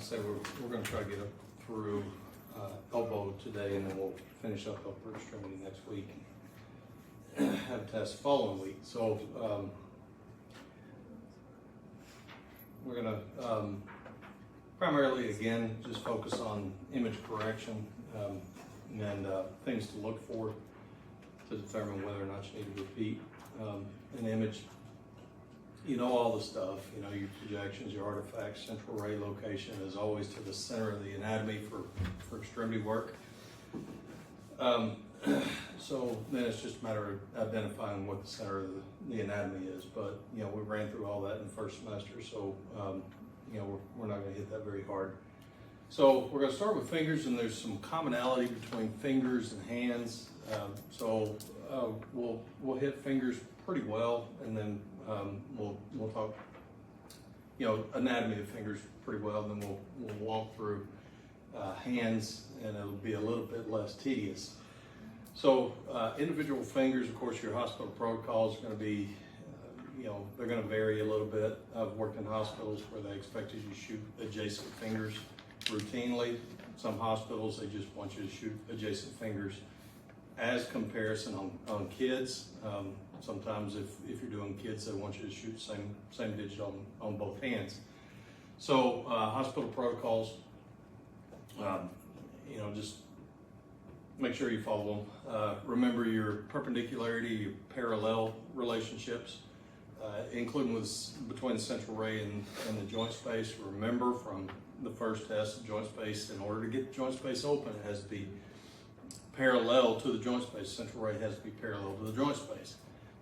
say we're going to try to get up through elbow today, and then we'll finish up upper extremity next week. Have a test the following week. So we're going to primarily, again, just focus on image correction and things to look for to determine whether or not you need to repeat an image. You know all the stuff, you know, your projections, your artifacts, central ray location is always to the center of the anatomy for extremity work. So then it's just a matter of identifying what the center of the anatomy is. But, you know, we ran through all that in the first semester, so, you know, we're not going to hit that very hard. So we're going to start with fingers, and there's some commonality between fingers and hands. We'll hit fingers pretty well, and then we'll talk, you know, anatomy of fingers pretty well, and then we'll walk through hands, and it'll be a little bit less tedious. So individual fingers, of course, your hospital protocols are going to be, you know, they're going to vary a little bit. I've worked in hospitals where they expect you to shoot adjacent fingers routinely. Some hospitals, they just want you to shoot adjacent fingers as comparison on kids. Sometimes if you're doing kids, they want you to shoot same digit on both hands. So hospital protocols, you know, just make sure you follow them. Remember your perpendicularity, your parallel relationships, including between the central ray and the joint space. Remember from the first test, the joint space, in order to get the joint space open, it has to be parallel to the joint space. Central ray has to be parallel to the joint space.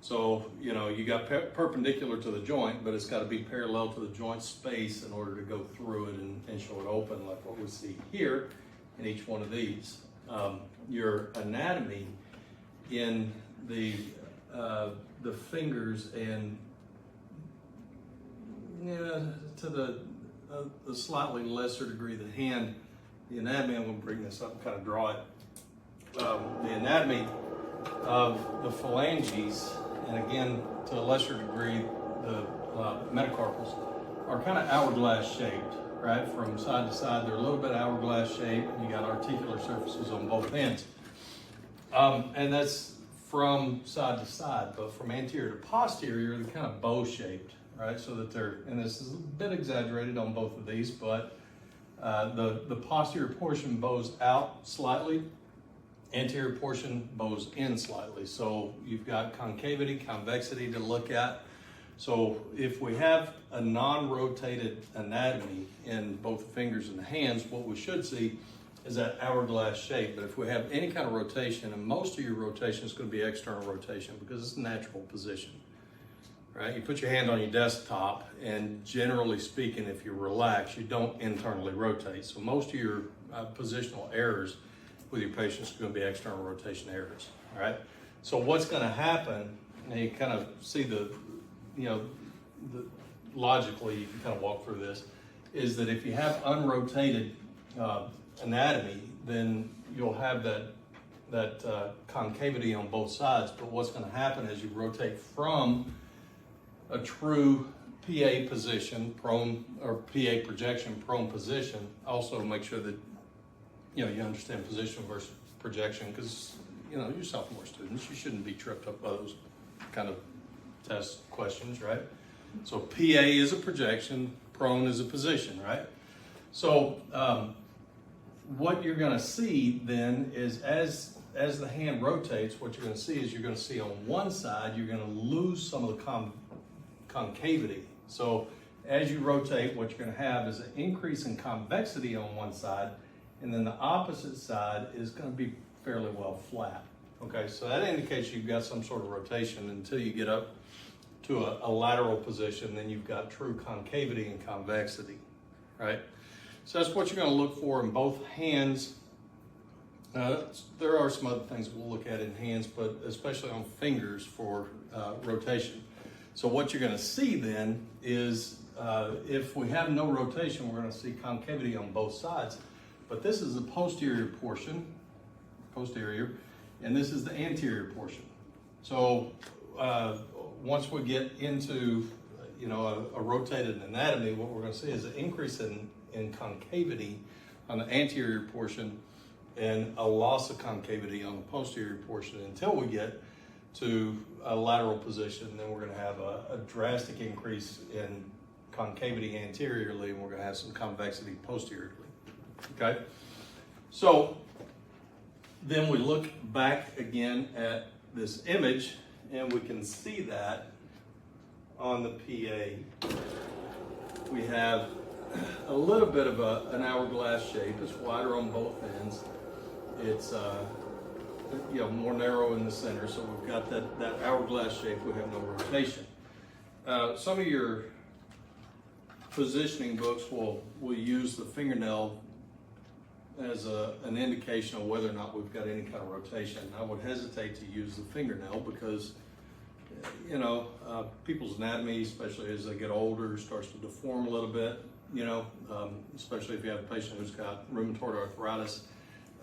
So, you know, you got perpendicular to the joint, but it's got to be parallel to the joint space in order to go through it and show it open, like what we see here in each one of these. Your anatomy in the fingers, and to the slightly lesser degree the hand, the anatomy, I'm going to bring this up and kind of draw it. The anatomy of the phalanges, and again to a lesser degree the metacarpals, are kind of hourglass shaped, right? From side to side, they're a little bit hourglass shaped. You got articular surfaces on both ends, and that's from side to side. But from anterior to posterior, they're kind of bow shaped, right? So that they're, and this is a bit exaggerated on both of these, but the posterior portion bows out slightly. Anterior portion bows in slightly. So you've got concavity, convexity to look at. So if we have a non-rotated anatomy in both the fingers and the hands, what we should see is that hourglass shape. But if we have any kind of rotation, and most of your rotation is going to be external rotation because it's a natural position, right? You put your hand on your desktop, and generally speaking, if you relax, you don't internally rotate. So most of your positional errors with your patients are going to be external rotation errors, all right? So what's going to happen, and you kind of see logically, you can kind of walk through this, is that if you have unrotated anatomy, then you'll have that concavity on both sides. But what's going to happen is you rotate from a true PA position, prone, or PA projection, prone position. Also make sure that you understand position versus projection, because you're sophomore students, you shouldn't be tripped up by those kind of test questions, right? So PA is a projection, prone is a position, right? So what you're going to see then is as the hand rotates, what you're going to see is you're going to see on one side, you're going to lose some of the concavity. So as you rotate, what you're going to have is an increase in convexity on one side, and then the opposite side is going to be fairly well flat. Okay, so that indicates you've got some sort of rotation until you get up to a lateral position. Then you've got true concavity and convexity, right? So that's what you're going to look for in both hands. There are some other things we'll look at in hands, but especially on fingers for rotation. So what you're going to see then is if we have no rotation, we're going to see concavity on both sides. But this is the posterior portion, and this is the anterior portion. So once we get into, a rotated anatomy, what we're going to see is an increase in concavity on the anterior portion and a loss of concavity on the posterior portion until we get to a lateral position. Then we're going to have a drastic increase in concavity anteriorly, and we're going to have some convexity posteriorly. Okay? So then we look back again at this image, and we can see that on the PA, we have a little bit of an hourglass shape. It's wider on both ends. It's more narrow in the center, so we've got that hourglass shape. We have no rotation. Some of your positioning books will use the fingernail as an indication of whether or not we've got any kind of rotation. I would hesitate to use the fingernail because people's anatomy, especially as they get older, starts to deform a little bit, especially if you have a patient who's got rheumatoid arthritis.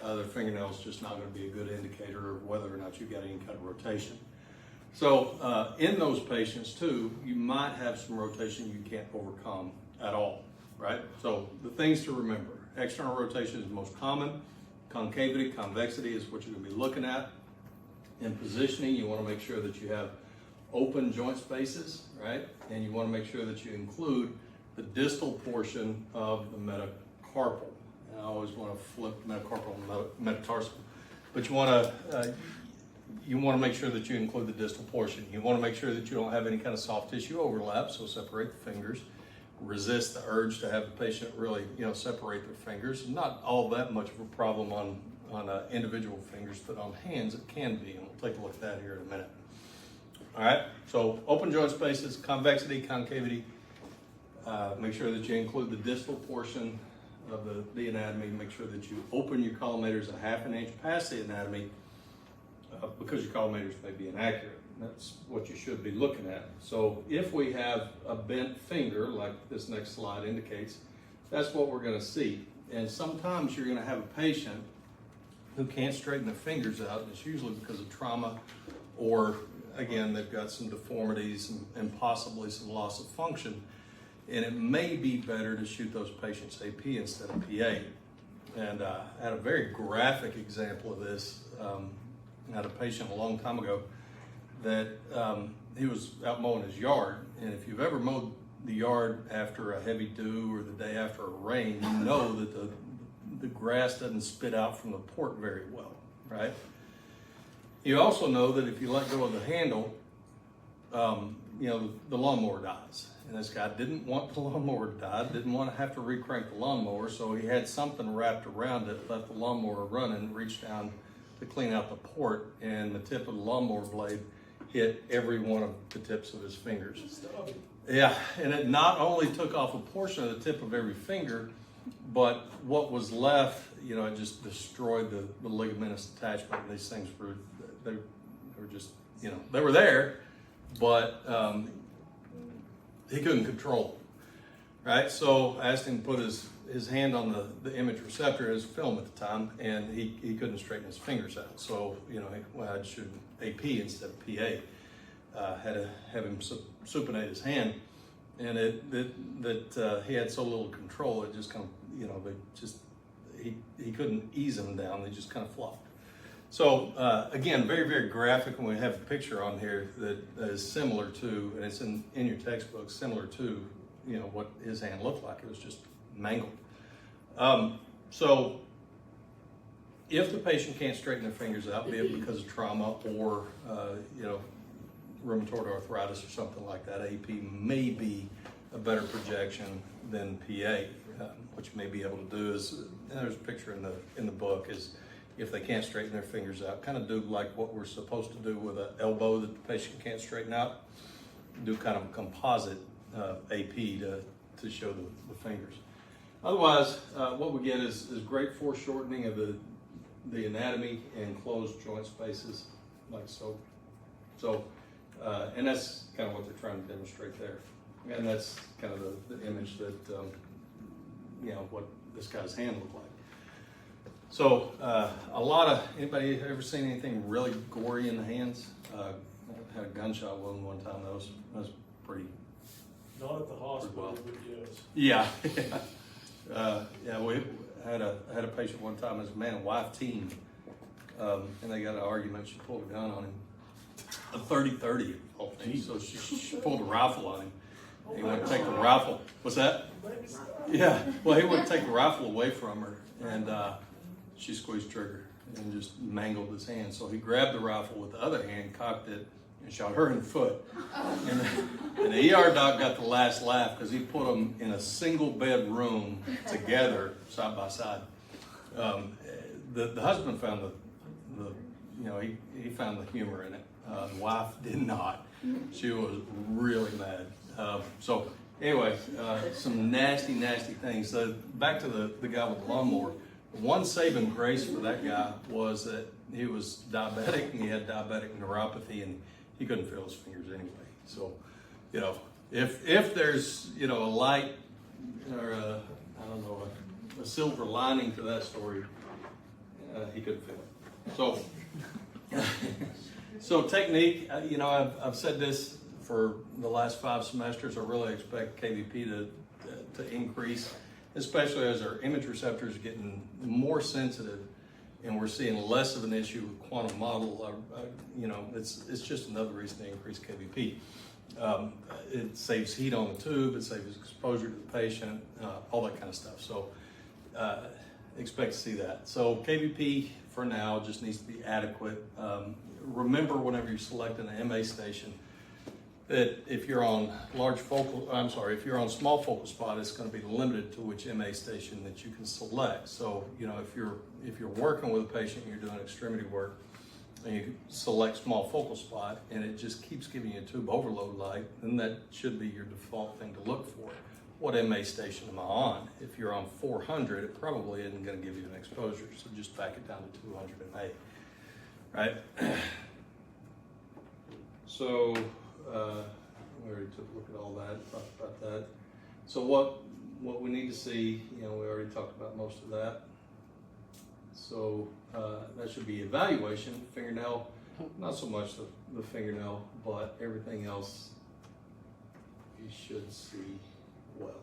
Their fingernail is just not going to be a good indicator of whether or not you've got any kind of rotation. So in those patients too, you might have some rotation you can't overcome at all, right? So the things to remember: external rotation is the most common. Concavity, convexity is what you're going to be looking at. In positioning, you want to make sure that you have open joint spaces, right? And you want to make sure that you include the distal portion of the metacarpal. And I always want to flip metacarpal and metatarsal, but you want to make sure that you include the distal portion. You want to make sure that you don't have any kind of soft tissue overlap, so separate the fingers. Resist the urge to have the patient really, separate their fingers. Not all that much of a problem on individual fingers, but on hands it can be, and we'll take a look at that here in a minute. All right, so open joint spaces, convexity, concavity. Make sure that you include the distal portion of the anatomy. Make sure that you open your collimators a half an inch past the anatomy because your collimators may be inaccurate. That's what you should be looking at. So if we have a bent finger, like this next slide indicates, that's what we're going to see. And sometimes you're going to have a patient who can't straighten their fingers out, and it's usually because of trauma, or again, they've got some deformities and possibly some loss of function. And it may be better to shoot those patients AP instead of PA. And I had a very graphic example of this. I had a patient a long time ago that he was out mowing his yard. And if you've ever mowed the yard after a heavy dew or the day after a rain, you know that the grass doesn't spit out from the port very well, right? You also know that if you let go of the handle, the lawnmower dies. And this guy didn't want the lawnmower to die, didn't want to have to re-crank the lawnmower, so he had something wrapped around it, let the lawnmower run and reached down to clean out the port, and the tip of the lawnmower blade hit every one of the tips of his fingers. Yeah, and it not only took off a portion of the tip of every finger, but what was left, it just destroyed the ligamentous attachment. These things were just, they were there, but he couldn't control them, right? So I asked him to put his hand on the image receptor, his film at the time, and he couldn't straighten his fingers out. So, I'd shoot AP instead of PA. Had to have him supinate his hand, and he had so little control, it just kind of, he couldn't ease them down, they just kind of flopped. So again, very, very graphic, and we have a picture on here that is similar to, and it's in your textbook, similar to, what his hand looked like. It was just mangled. So if the patient can't straighten their fingers out, be it because of trauma or, rheumatoid arthritis or something like that, AP may be a better projection than PA. What you may be able to do is, and there's a picture in the book, is if they can't straighten their fingers out, kind of do like what we're supposed to do with an elbow that the patient can't straighten out, do kind of a composite AP to show the fingers. Otherwise, what we get is great foreshortening of the anatomy and closed joint spaces, like so. So, and that's kind of what they're trying to demonstrate there. And that's kind of the image that, what this guy's hand looked like. So, anybody ever seen anything really gory in the hands? I had a gunshot wound one time. That was pretty Not at the hospital, Well. but yes. Yeah. Yeah, we had a patient one time as a man and wife team, and they got in an argument. She pulled a gun on him, a 30-30. So she pulled a rifle on him. He wouldn't take the rifle. What's that? Yeah. Well, he wouldn't take the rifle away from her, and she squeezed trigger and just mangled his hand. So he grabbed the rifle with the other hand, cocked it, and shot her in the foot. And the ER doc got the last laugh because he put them in a single bed room together, side by side. The husband found he found the humor in it. The wife did not. She was really mad. So anyway, some nasty things. So back to the guy with the lawnmower. One saving grace for that guy was that he was diabetic and he had diabetic neuropathy and he couldn't feel his fingers anyway. So, if there's, a light or a silver lining to that story, he couldn't feel it. So technique, I've said this for the last 5 semesters. I really expect KVP to increase, especially as our image receptors are getting more sensitive and we're seeing less of an issue with quantum model. It's just another reason to increase KVP. It saves heat on the tube, it saves exposure to the patient, all that kind of stuff. So expect to see that. So KVP for now just needs to be adequate. Remember whenever you're selecting an MA station that if you're on if you're on small focal spot, it's going to be limited to which MA station that you can select. So, if you're working with a patient and you're doing extremity work and you select small focal spot and it just keeps giving you a tube overload light, then that should be your default thing to look for. What MA station am I on? If you're on 400, it probably isn't going to give you an exposure. So just back it down to 200 MA, right? So, we already took a look at all that, talked about that. So what we need to see, we already talked about most of that. So that should be evaluation, fingernail, not so much the fingernail, but everything else you should see well.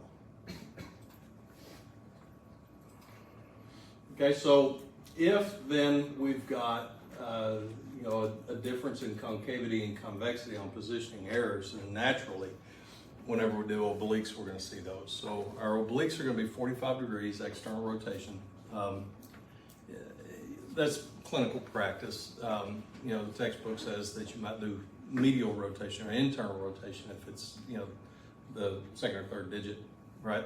Okay, so if then we've got a difference in concavity and convexity on positioning errors, and naturally, whenever we do obliques, we're going to see those. So our obliques are going to be 45 degrees external rotation. That's clinical practice. The textbook says that you might do medial rotation or internal rotation if it's the second or third digit, right?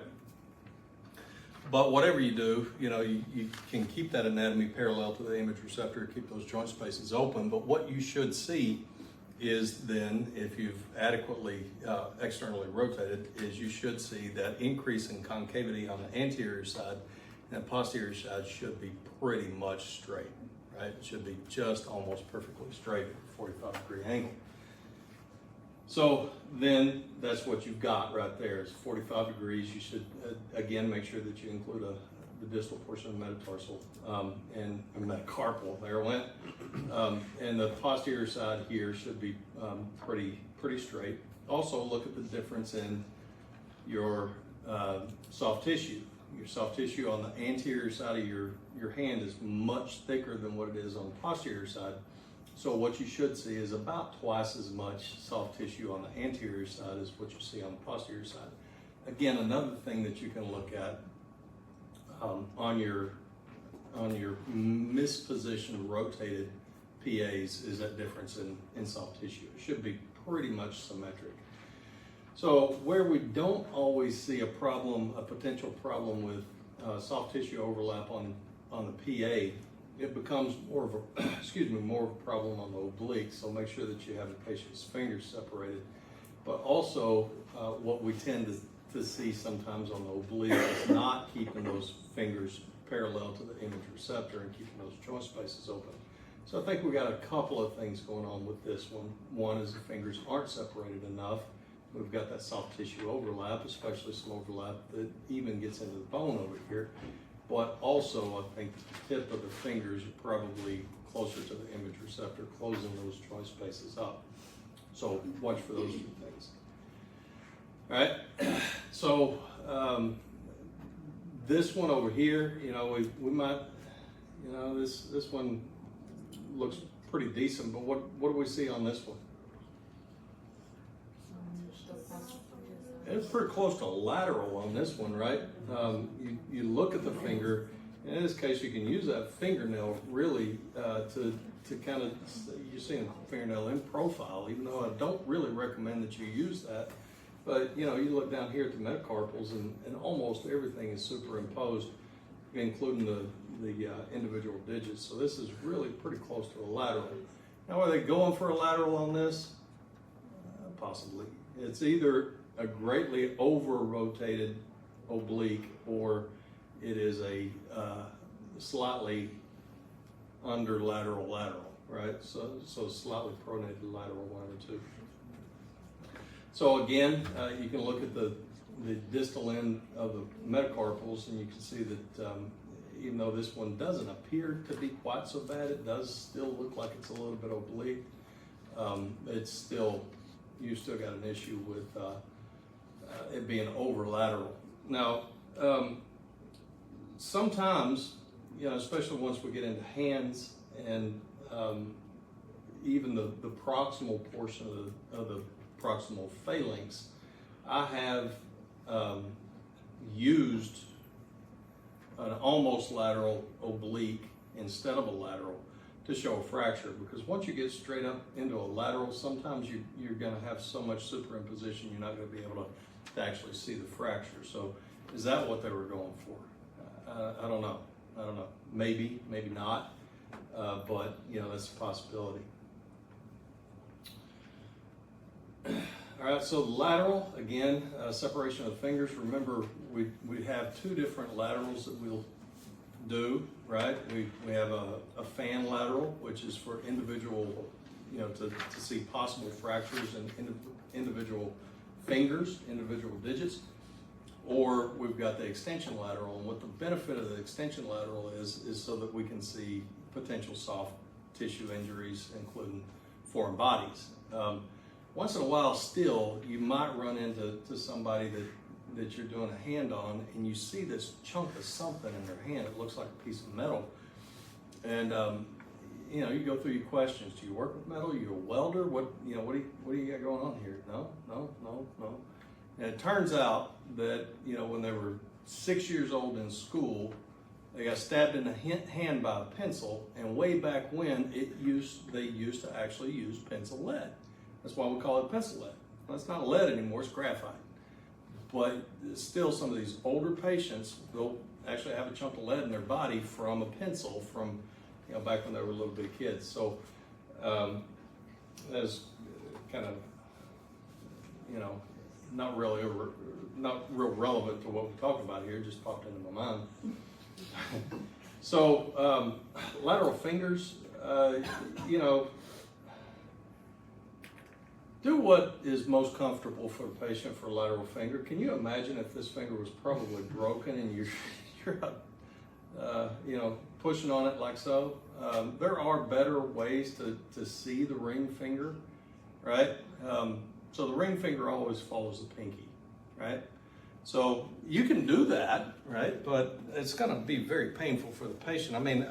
But whatever you do, you can keep that anatomy parallel to the image receptor, keep those joint spaces open. But what you should see is then, if you've adequately externally rotated, is you should see that increase in concavity on the anterior side, and the posterior side should be pretty much straight, right? It should be just almost perfectly straight at a 45-degree angle. So then that's what you've got right there is 45 degrees. You should, again, make sure that you include the distal portion of the metatarsal and metacarpal, there it went. And the posterior side here should be pretty straight. Also look at the difference in your soft tissue. Your soft tissue on the anterior side of your hand is much thicker than what it is on the posterior side. So what you should see is about twice as much soft tissue on the anterior side as what you see on the posterior side. Again, another thing that you can look at on your mispositioned rotated PAs is that difference in soft tissue. It should be pretty much symmetric. So where we don't always see a potential problem with soft tissue overlap on the PA, it becomes more of a problem on the oblique. So make sure that you have the patient's fingers separated. But also, what we tend to see sometimes on the oblique is not keeping those fingers parallel to the image receptor and keeping those joint spaces open. So I think we got a couple of things going on with this one. One is the fingers aren't separated enough. We've got that soft tissue overlap, especially some overlap that even gets into the bone over here. But also, I think the tip of the fingers are probably closer to the image receptor, closing those joint spaces up. So watch for those two things. All right, so this one over here, you know, we might, you know, this one looks pretty decent, but what do we see on this one? It's pretty close to lateral on this one, right? You look at the finger, and in this case, you can use that fingernail really to kind of, you're seeing a fingernail in profile, even though I don't really recommend that you use that. But, you know, you look down here at the metacarpals, and almost everything is superimposed, including the individual digits. So this is really pretty close to a lateral. Now, are they going for a lateral on this? Possibly. It's either a greatly over-rotated oblique, or it is a slightly under lateral, right? So slightly pronated lateral, one or two. So again, you can look at the distal end of the metacarpals, and you can see that even though this one doesn't appear to be quite so bad, it does still look like it's a little bit oblique. It's still, you still got an issue with it being over lateral. Now, sometimes, you know, especially once we get into hands and even the proximal portion of the proximal phalanx, I have used an almost lateral oblique instead of a lateral to show a fracture, because once you get straight up into a lateral, sometimes you're going to have so much superimposition you're not going to be able to actually see the fracture. So is that what they were going for? I don't know. Maybe not, but you know, that's a possibility. All right, so lateral, again, separation of the fingers. Remember, we have two different laterals that we'll do, right? We have a fan lateral, which is for individual, you know, to see possible fractures in individual fingers, individual digits. Or we've got the extension lateral, and what the benefit of the extension lateral is so that we can see potential soft tissue injuries, including foreign bodies. Once in a while still, you might run into somebody that you're doing a hand on, and you see this chunk of something in their hand. It looks like a piece of metal. And you know, you go through your questions. Do you work with metal? Are you a welder? What do you got going on here? No. And it turns out that, you know, when they were 6 years old in school, they got stabbed in the hand by a pencil, and way back when they used to actually use pencil lead. That's why we call it pencil lead. Well, it's not lead anymore, it's graphite. But still, some of these older patients, they'll actually have a chunk of lead in their body from a pencil from, you know, back when they were little bitty kids. So that's kind of, you know, not real relevant to what we're talking about here, just popped into my mind. So lateral fingers, you know, do what is most comfortable for the patient for a lateral finger. Can you imagine if this finger was probably broken and you're you know, pushing on it like so? There are better ways to see the ring finger, right? So the ring finger always follows the pinky, right? So you can do that, right? But it's going to be very painful for the patient. I mean,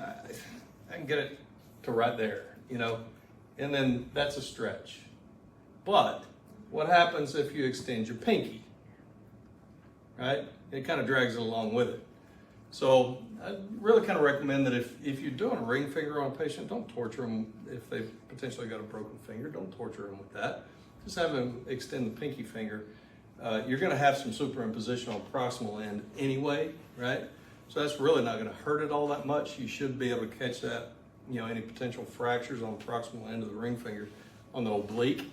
I can get it to right there, you know, and then that's a stretch. But what happens if you extend your pinky, right? It kind of drags it along with it. So I really kind of recommend that if you're doing a ring finger on a patient, don't torture them. If they've potentially got a broken finger, don't torture them with that. Just have them extend the pinky finger. You're going to have some superimposition on the proximal end anyway, right? So that's really not going to hurt it all that much. You should be able to catch that, you know, any potential fractures on the proximal end of the ring finger on the oblique.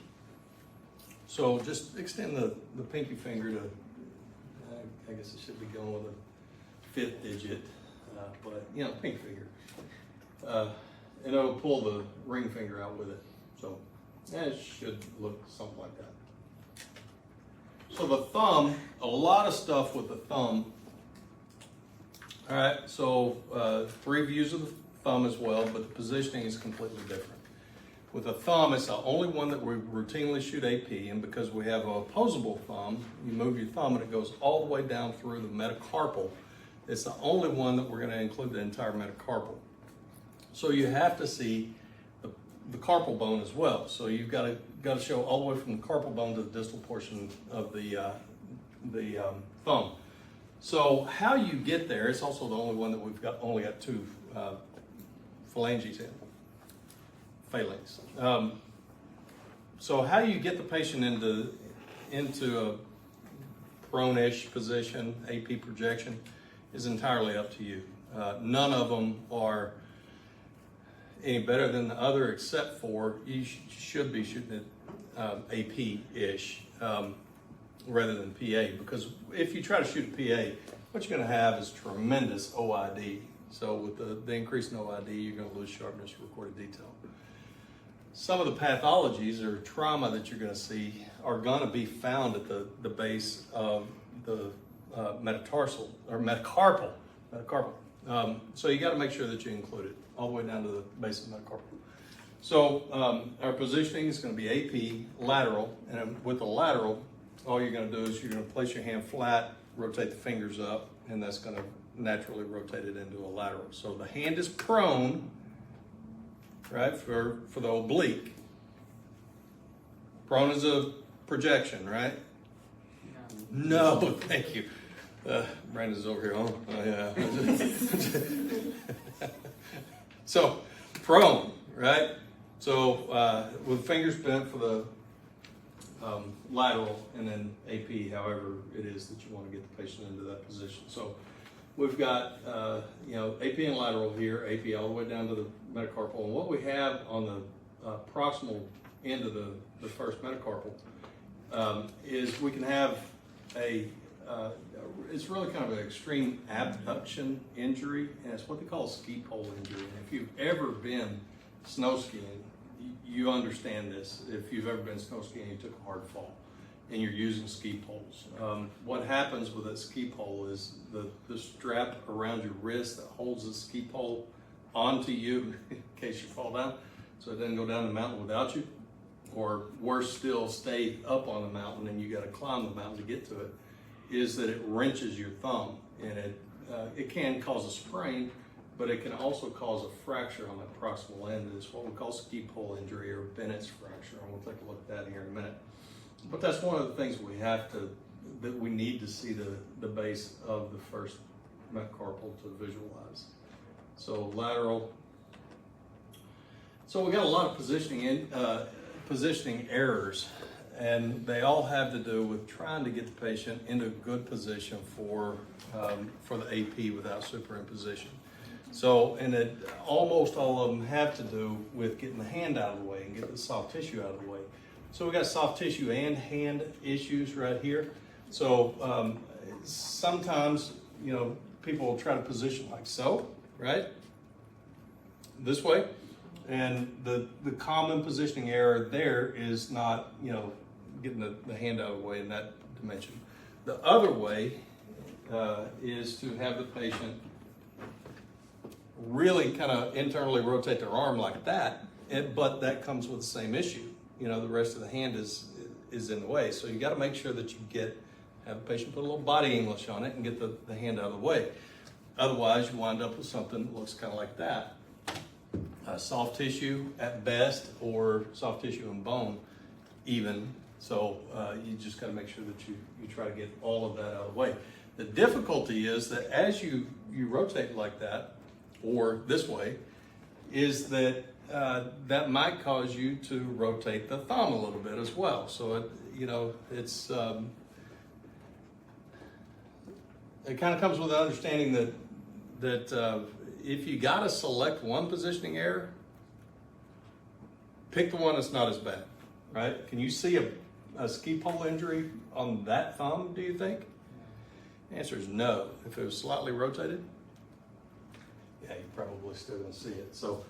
So just extend the pinky finger to, I guess it should be going with a 5th digit, but you know, pinky finger. And it'll pull the ring finger out with it. So it should look something like that. So the thumb, a lot of stuff with the thumb. All right, so 3 views of the thumb as well, but the positioning is completely different. With a thumb, it's the only one that we routinely shoot AP, and because we have an opposable thumb, you move your thumb and it goes all the way down through the metacarpal. It's the only one that we're going to include the entire metacarpal. So you have to see the carpal bone as well. So you've got to show all the way from the carpal bone to the distal portion of the thumb. So how you get there, it's also the only one that we've only got two phalanges in. Phalanx. So how you get the patient into a prone-ish position, AP projection, is entirely up to you. None of them are any better than the other, except for you should be shooting at AP-ish rather than PA, because if you try to shoot a PA, what you're going to have is tremendous OID. So with the increase in OID, you're going to lose sharpness, recorded detail. Some of the pathologies or trauma that you're going to see are going to be found at the base of the metatarsal or metacarpal. So you got to make sure that you include it all the way down to the base of the metacarpal. So our positioning is going to be AP lateral, and with the lateral, all you're going to do is you're going to place your hand flat, rotate the fingers up, and that's going to naturally rotate it into a lateral. So the hand is prone, right, for the oblique. Prone is a projection, right? No, thank you. Brandon's over here. Oh yeah. So prone, right? So with fingers bent for the lateral, and then AP, however it is that you want to get the patient into that position. So we've got AP and lateral here, AP all the way down to the metacarpal, and what we have on the proximal end of the first metacarpal is we can have it's really kind of an extreme abduction injury, and it's what they call a ski pole injury. And if you've ever been snow skiing, you understand this. If you've ever been snow skiing, you took a hard fall, and you're using ski poles. What happens with a ski pole is the strap around your wrist that holds the ski pole onto you in case you fall down, so it doesn't go down the mountain without you, or worse still, stay up on the mountain and you got to climb the mountain to get to it, is that it wrenches your thumb, and it can cause a sprain, but it can also cause a fracture on that proximal end. It's what we call ski pole injury or Bennett's fracture, and we'll take a look at that here in a minute. But that's one of the things that we need to see the base of the first metacarpal to visualize. So lateral. So we got a lot of positioning errors, and they all have to do with trying to get the patient into a good position for the AP without superimposition. So, and almost all of them have to do with getting the hand out of the way and getting the soft tissue out of the way. So we got soft tissue and hand issues right here. So sometimes, people will try to position like so, right? This way. And the common positioning error there is not, getting the hand out of the way in that dimension. The other way is to have the patient really kind of internally rotate their arm like that, but that comes with the same issue. The rest of the hand is in the way. So you got to make sure that you have the patient put a little body English on it and get the hand out of the way. Otherwise, you wind up with something that looks kind of like that. Soft tissue at best, or soft tissue and bone even. So you just got to make sure that you try to get all of that out of the way. The difficulty is that as you rotate like that, or this way, is that that might cause you to rotate the thumb a little bit as well. So it's it kind of comes with the understanding that if you got to select one positioning error, pick the one that's not as bad, right? Can you see a ski pole injury on that thumb, do you think? The answer is no. If it was slightly rotated, yeah, you're probably still going to see it. So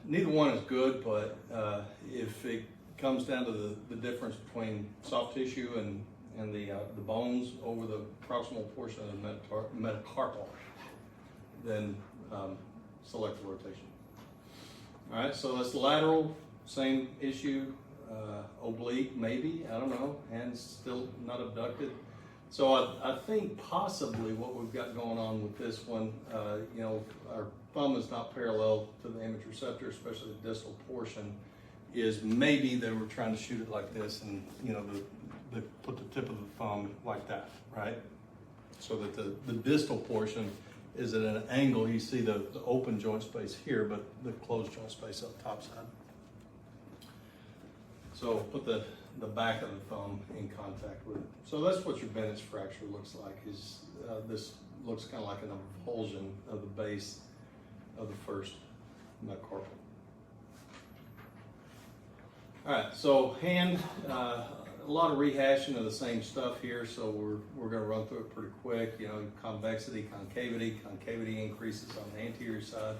neither one is good, but if it comes down to the difference between soft tissue and the bones over the proximal portion of the metacarpal, then select the rotation. All right, so that's lateral, same issue. Oblique, maybe, I don't know, hands still not abducted. So I think possibly what we've got going on with this one, you know, our thumb is not parallel to the image receptor, especially the distal portion, is maybe they were trying to shoot it like this and, you know, put the tip of the thumb like that, right? So that the distal portion is at an angle. You see the open joint space here, but the closed joint space up top side. So put the back of the thumb in contact with it. So that's what your Bennett's fracture looks like. Is this looks kind of like an avulsion of the base of the first metacarpal. All right, so hand, a lot of rehashing of the same stuff here, so we're going to run through it pretty quick. You know, convexity, concavity. Concavity increases on the anterior side,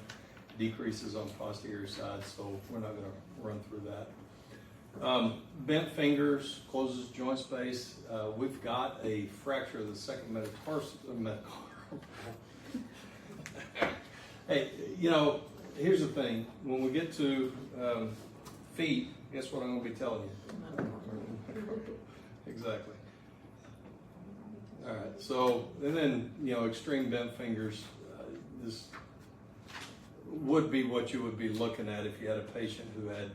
decreases on the posterior side, so we're not going to run through that. Bent fingers, closes joint space. We've got a fracture of the second metacarpal. Hey, you know, here's the thing. When we get to feet, guess what I'm going to be telling you? Exactly. All right, so, and then, you know, extreme bent fingers, this would be what you would be looking at if you had a patient who had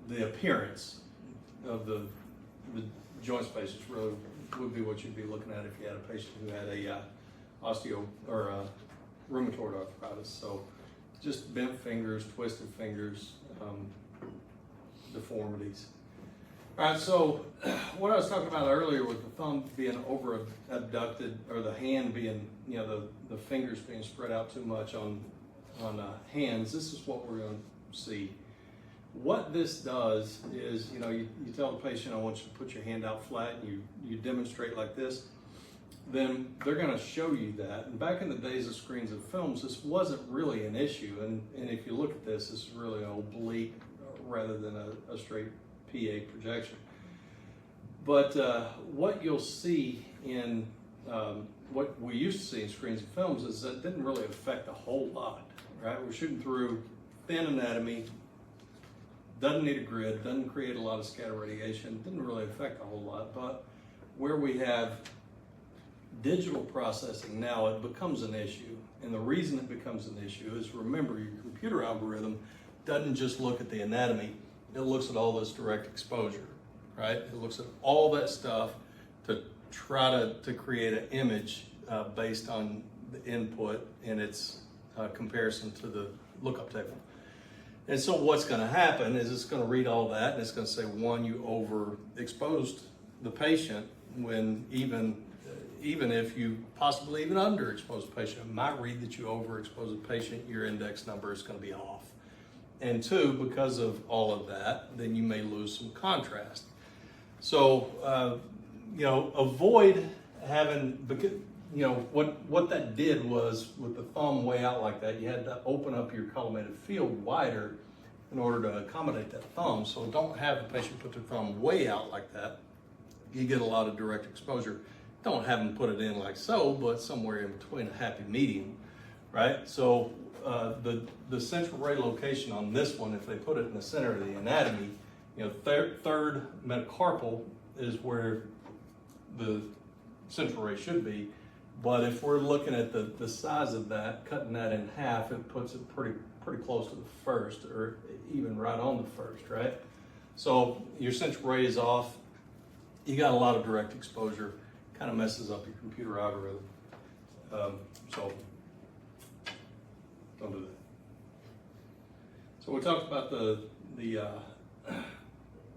the appearance of the joint spaces really would be what you'd be looking at if you had a patient who had a osteo or rheumatoid arthritis. So just bent fingers, twisted fingers, deformities. All right, so what I was talking about earlier with the thumb being over abducted, or the hand being, you know, the fingers being spread out too much on hands, this is what we're going to see. What this does is, you know, you tell the patient, I want you to put your hand out flat, and you demonstrate like this, then they're going to show you that. And back in the days of screens and films, this wasn't really an issue. And if you look at this, this is really an oblique rather than a straight PA projection. But what you'll see in what we used to see in screens and films is that it didn't really affect a whole lot, right? We're shooting through thin anatomy, doesn't need a grid, doesn't create a lot of scatter radiation, didn't really affect a whole lot. But where we have digital processing now, it becomes an issue. And the reason it becomes an issue is, remember, your computer algorithm doesn't just look at the anatomy, it looks at all this direct exposure, right? It looks at all that stuff to try to create an image based on the input and its comparison to the lookup table. And so what's going to happen is it's going to read all that, and it's going to say, one, you overexposed the patient, when even if you possibly even underexposed the patient, it might read that you overexposed the patient, your index number is going to be off. And two, because of all of that, then you may lose some contrast. So, you know, avoid having, you know, what that did was, with the thumb way out like that, you had to open up your collimated field wider in order to accommodate that thumb. So don't have the patient put their thumb way out like that. You get a lot of direct exposure. Don't have them put it in like so, but somewhere in between, a happy medium, right? So the central ray location on this one, if they put it in the center of the anatomy, you know, third metacarpal is where the central ray should be. But if we're looking at the size of that, cutting that in half, it puts it pretty close to the first, or even right on the first, right? So your central ray is off. You got a lot of direct exposure. Kind of messes up your computer algorithm. So don't do that. So we talked about the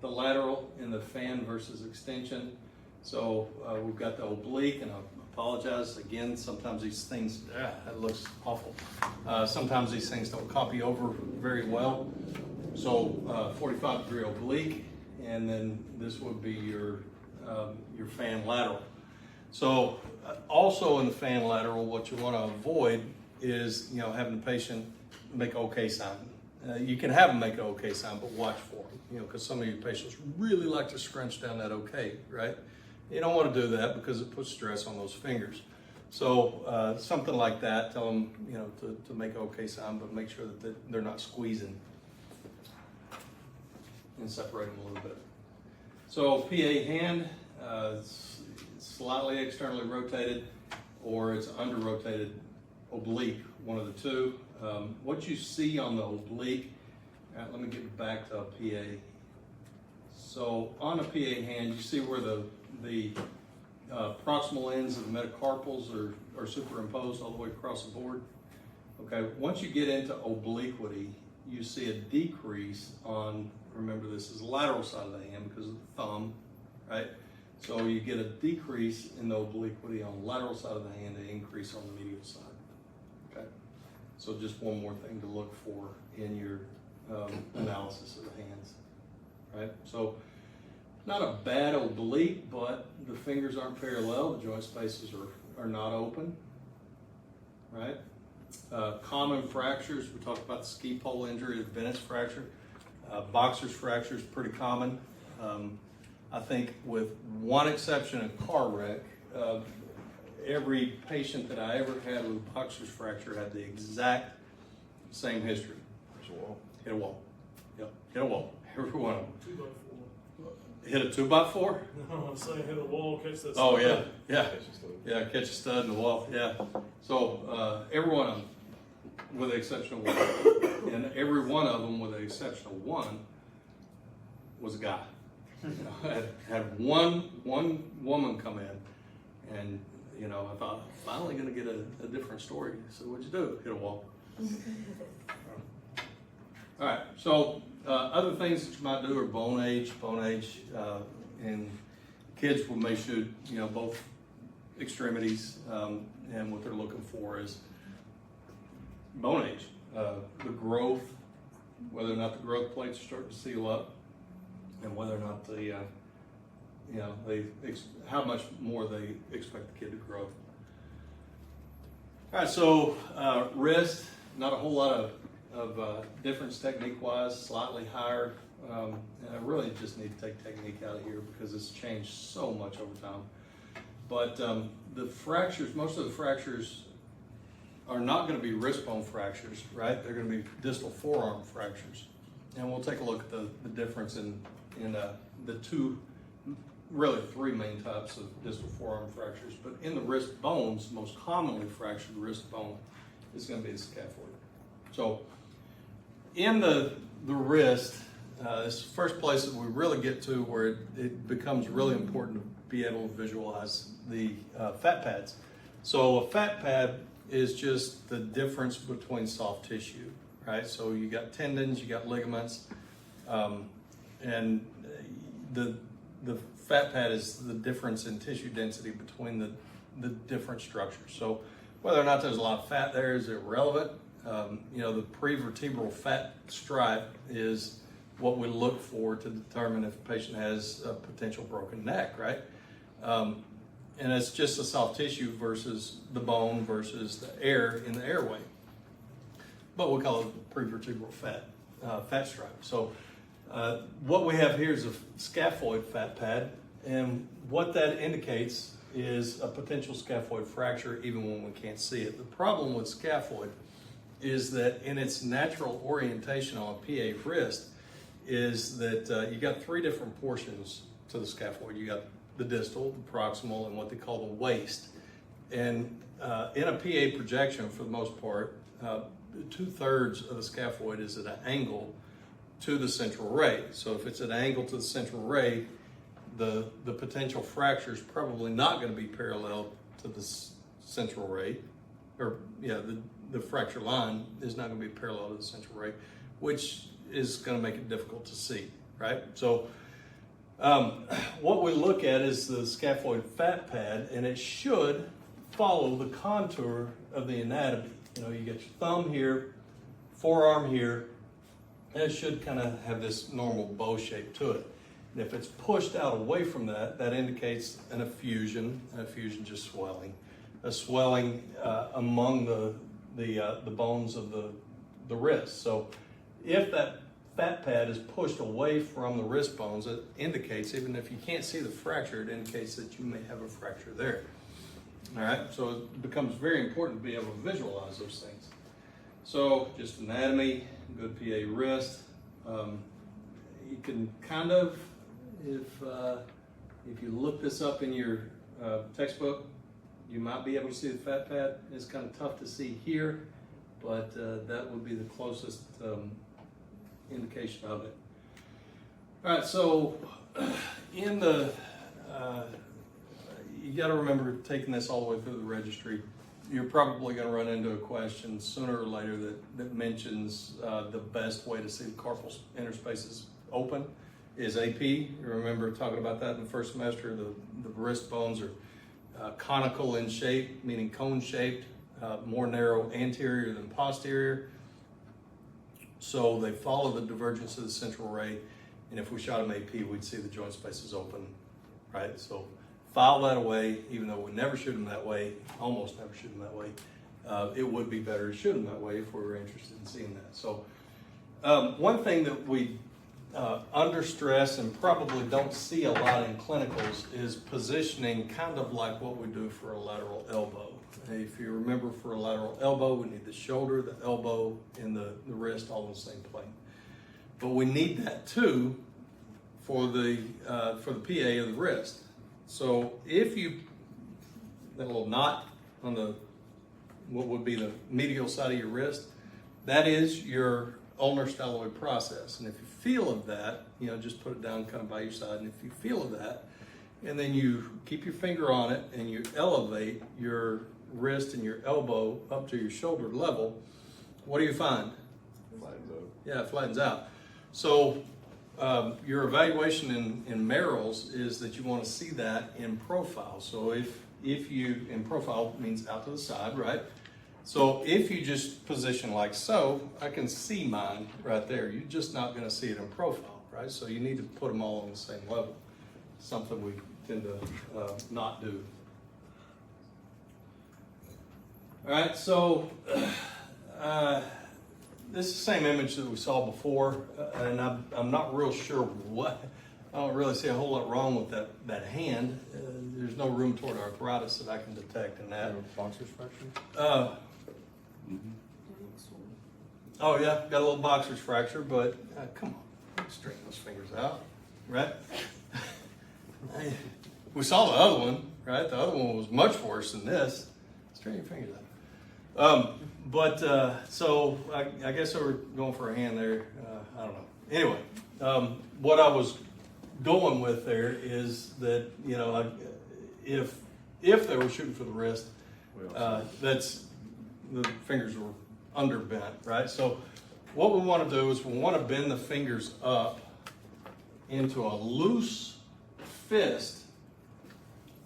lateral in the fan versus extension. So we've got the oblique, and I apologize again. Sometimes these things, that looks awful. Sometimes these things don't copy over very well. So 45-degree oblique, and then this would be your fan lateral. So also in the fan lateral, what you want to avoid is, you know, having the patient make OK sign. You can have them make an OK sign, but watch for them, you know, because some of your patients really like to scrunch down that OK, right? You don't want to do that because it puts stress on those fingers. So something like that, tell them, you know, to make an okay sound, but make sure that they're not squeezing, and separate them a little bit. So PA hand, it's slightly externally rotated, or it's under rotated oblique, one of the two. What you see on the oblique, let me get back to a PA. So on a PA hand, you see where the proximal ends of the metacarpals are superimposed all the way across the board. Okay, once you get into obliquity, you see a decrease on, remember this is the lateral side of the hand because of the thumb, right? So you get a decrease in the obliquity on the lateral side of the hand, an increase on the medial side. Okay, so just one more thing to look for in your analysis of the hands, right? So not a bad oblique, but the fingers aren't parallel, the joint spaces are not open, right? Common fractures, we talked about the ski pole injury, the Bennett's fracture. Boxer's fracture is pretty common. I think with one exception, a car wreck, every patient that I ever had with a boxer's fracture had the exact same history. Hit a wall. Yep, hit a wall. Every one of them. 2x4. Hit a 2x4? No, I'm saying hit a wall, catch that. Oh yeah, yeah, yeah. Catch a stud in the wall. Yeah. So every one of them, with the exception of one, and every one of them, with the exception of one, was a guy. You know, had one woman come in, and you know, I thought finally going to get a different story. So what'd you do? Hit a wall. All right. So other things that you might do are bone age. And kids may shoot, you know, both extremities, and what they're looking for is bone age, the growth, whether or not the growth plates are starting to seal up, and whether or not the, you know, how much more they expect the kid to grow. All right, so wrist, not a whole lot of difference technique-wise, slightly higher. And I really just need to take technique out of here because it's changed so much over time. But the fractures, most of the fractures are not going to be wrist bone fractures, right? They're going to be distal forearm fractures. And we'll take a look at the difference in the two, really three main types of distal forearm fractures. But in the wrist bones, most commonly fractured wrist bone is going to be the scaphoid. So in the wrist, this is the first place that we really get to where it becomes really important to be able to visualize the fat pads. So a fat pad is just the difference between soft tissue, right? So you got tendons, you got ligaments, and the fat pad is the difference in tissue density between the different structures. So whether or not there's a lot of fat there is irrelevant. You know, the prevertebral fat stripe is what we look for to determine if a patient has a potential broken neck, right? And it's just the soft tissue versus the bone versus the air in the airway. But we call it prevertebral fat stripe. So what we have here is a scaphoid fat pad, and what that indicates is a potential scaphoid fracture even when we can't see it. The problem with scaphoid is that in its natural orientation on a PA wrist is that you got three different portions to the scaphoid. You got the distal, the proximal, and what they call the waist. And in a PA projection, for the most part, 2/3 of the scaphoid is at an angle to the central ray. So if it's at an angle to the central ray, the potential fracture is probably not going to be parallel to the central ray, or yeah, the fracture line is not going to be parallel to the central ray, which is going to make it difficult to see, right? So what we look at is the scaphoid fat pad, and it should follow the contour of the anatomy. You know, you get your thumb here, forearm here, and it should kind of have this normal bow shape to it. And if it's pushed out away from that, that indicates an effusion just swelling, a swelling among the bones of the wrist. So if that fat pad is pushed away from the wrist bones, it indicates, even if you can't see the fracture, it indicates that you may have a fracture there. All right, so it becomes very important to be able to visualize those things. So just anatomy, good PA wrist. You can kind of, if you look this up in your textbook, you might be able to see the fat pad. It's kind of tough to see here, but that would be the closest indication of it. All right, so in the, you got to remember taking this all the way through the registry. You're probably going to run into a question sooner or later that mentions the best way to see the carpal interspaces open is AP. You remember talking about that in the first semester. The wrist bones are conical in shape, meaning cone shaped, more narrow anterior than posterior. So they follow the divergence of the central ray. And if we shot them AP, we'd see the joint spaces open, right? So file that away, even though we never shoot them that way, almost never shoot them that way. It would be better to shoot them that way if we were interested in seeing that. So one thing that we under stress and probably don't see a lot in clinicals is positioning, kind of like what we do for a lateral elbow. If you remember, for a lateral elbow, we need the shoulder, the elbow, and the wrist all in the same plane. But we need that too for the PA of the wrist. So if you, that little knot on the, what would be the medial side of your wrist, that is your ulnar styloid process. And if you feel of that, you know, just put it down kind of by your side. And if you feel of that, and then you keep your finger on it and you elevate your wrist and your elbow up to your shoulder level, what do you find? Flattens out. Yeah, it flattens out. So your evaluation in Merrill's is that you want to see that in profile. So if you, in profile means out to the side, right? So if you just position like so, I can see mine right there. You're just not going to see it in profile, right? So you need to put them all on the same level, something we tend to not do. All right, so this is the same image that we saw before, and I'm not real sure what, I don't really see a whole lot wrong with that hand. There's no rheumatoid arthritis that I can detect in that. Boxer's fracture? Oh yeah, got a little boxer's fracture, but come on, straighten those fingers out, right? We saw the other one, right? The other one was much worse than this. Straighten your fingers out. So I guess we're going for a hand there. I don't know. Anyway, what I was going with there is that, you know, if they were shooting for the wrist, that's, the fingers were underbent, right? So what we want to do is we want to bend the fingers up into a loose fist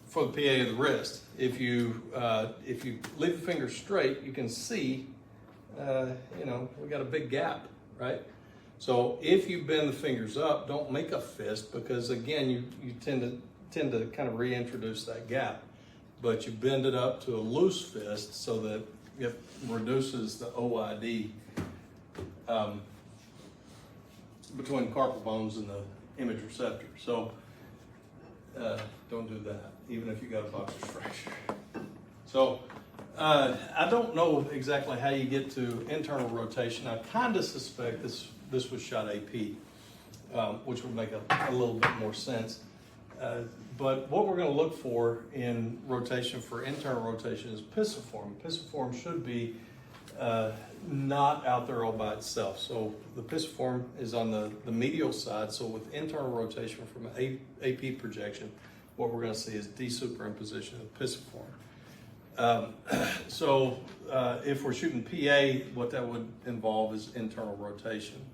for the PA of the wrist. If you leave the fingers straight, you can see, you know, we got a big gap, right? So if you bend the fingers up, don't make a fist, because again, you tend to kind of reintroduce that gap. But you bend it up to a loose fist so that it reduces the OID between the carpal bones and the image receptor. So don't do that, even if you got a boxer's fracture. So I don't know exactly how you get to internal rotation. I kind of suspect this was shot AP, which would make a little bit more sense. But what we're going to look for in rotation for internal rotation is pisiform. Pisiform should be not out there all by itself. So the pisiform is on the medial side. So with internal rotation from an AP projection, what we're going to see is desuperimposition of pisiform. If we're shooting PA, what that would involve is internal rotation.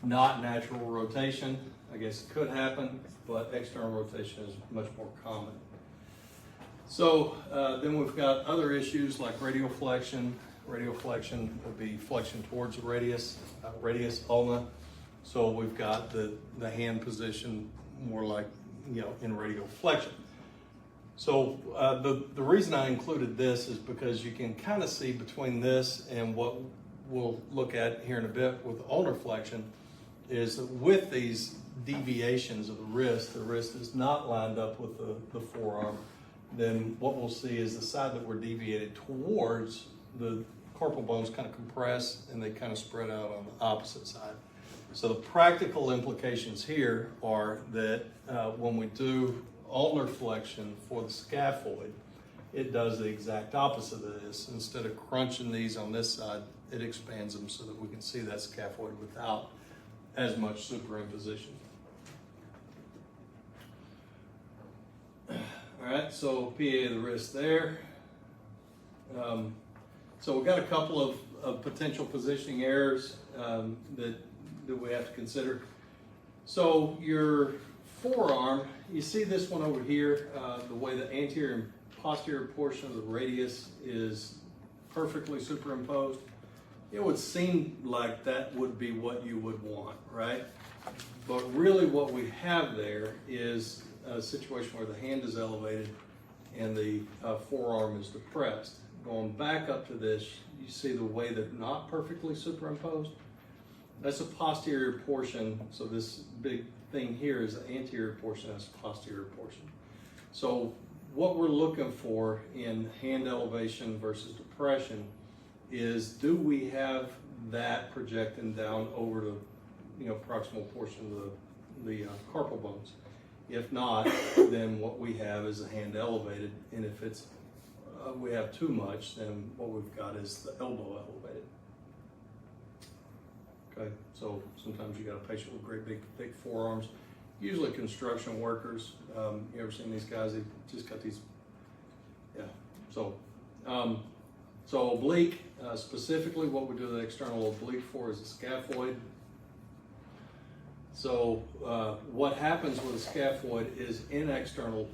Not natural rotation. I guess it could happen, but external rotation is much more common. So then we've got other issues like radial flexion. Radial flexion would be flexion towards the radius ulna. So we've got the hand position more like, you know, in radial flexion. So the reason I included this is because you can kind of see between this and what we'll look at here in a bit with ulnar flexion is that with these deviations of the wrist is not lined up with the forearm. then what we'll see is the side that we're deviated towards, the carpal bones kind of compress and they kind of spread out on the opposite side. So the practical implications here are that when we do ulnar flexion for the scaphoid, it does the exact opposite of this. Instead of crunching these on this side, it expands them so that we can see that scaphoid without as much superimposition. All right, so PA of the wrist there. So we've got a couple of potential positioning errors that we have to consider. So your forearm, you see this one over here, the way the anterior and posterior portion of the radius is perfectly superimposed. It would seem like that would be what you would want, right? But really what we have there is a situation where the hand is elevated and the forearm is depressed. Going back up to this, you see the way they're not perfectly superimposed. That's a posterior portion, so this big thing here is the anterior portion, that's the posterior portion. So what we're looking for in hand elevation versus depression is, do we have that projecting down over the proximal portion of the carpal bones? If not, then what we have is a hand elevated, and if it's we have too much, then what we've got is the elbow elevated. Okay, so sometimes you got a patient with great big thick forearms, usually construction workers. You ever seen these guys? They just got these, yeah. So oblique, specifically what we do the external oblique for is the scaphoid. So what happens with a scaphoid is in external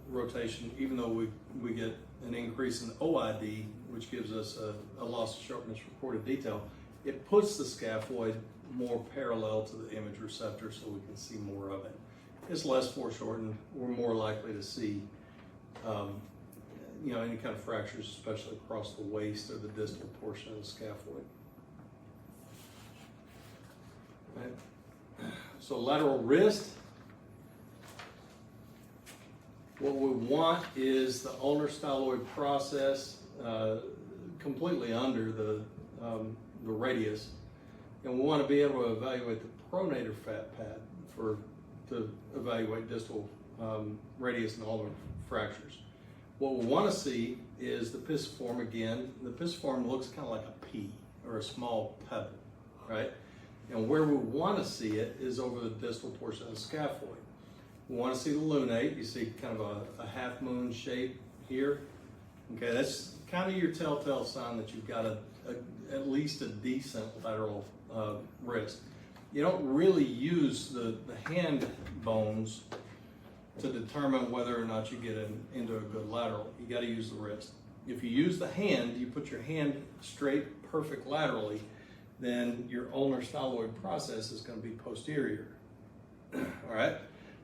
rotation, even though we get an increase in OID, which gives us a loss of sharpness recorded detail, it puts the scaphoid more parallel to the image receptor so we can see more of it. It's less foreshortened. We're more likely to see any kind of fractures, especially across the waist or the distal portion of the scaphoid. Right. So lateral wrist, what we want is the ulnar styloid process completely under the radius, and we want to be able to evaluate the pronator fat pad to evaluate distal radius and ulnar fractures. What we want to see is the pisiform again. The pisiform looks kind of like a pea or a small pebble, right? And where we want to see it is over the distal portion of the scaphoid. We want to see the lunate. You see kind of a half moon shape here. Okay, that's kind of your telltale sign that you've got at least a decent lateral wrist. You don't really use the hand bones to determine whether or not you get into a good lateral. You got to use the wrist. If you use the hand, you put your hand straight, perfect laterally, then your ulnar styloid process is going to be posterior. All right.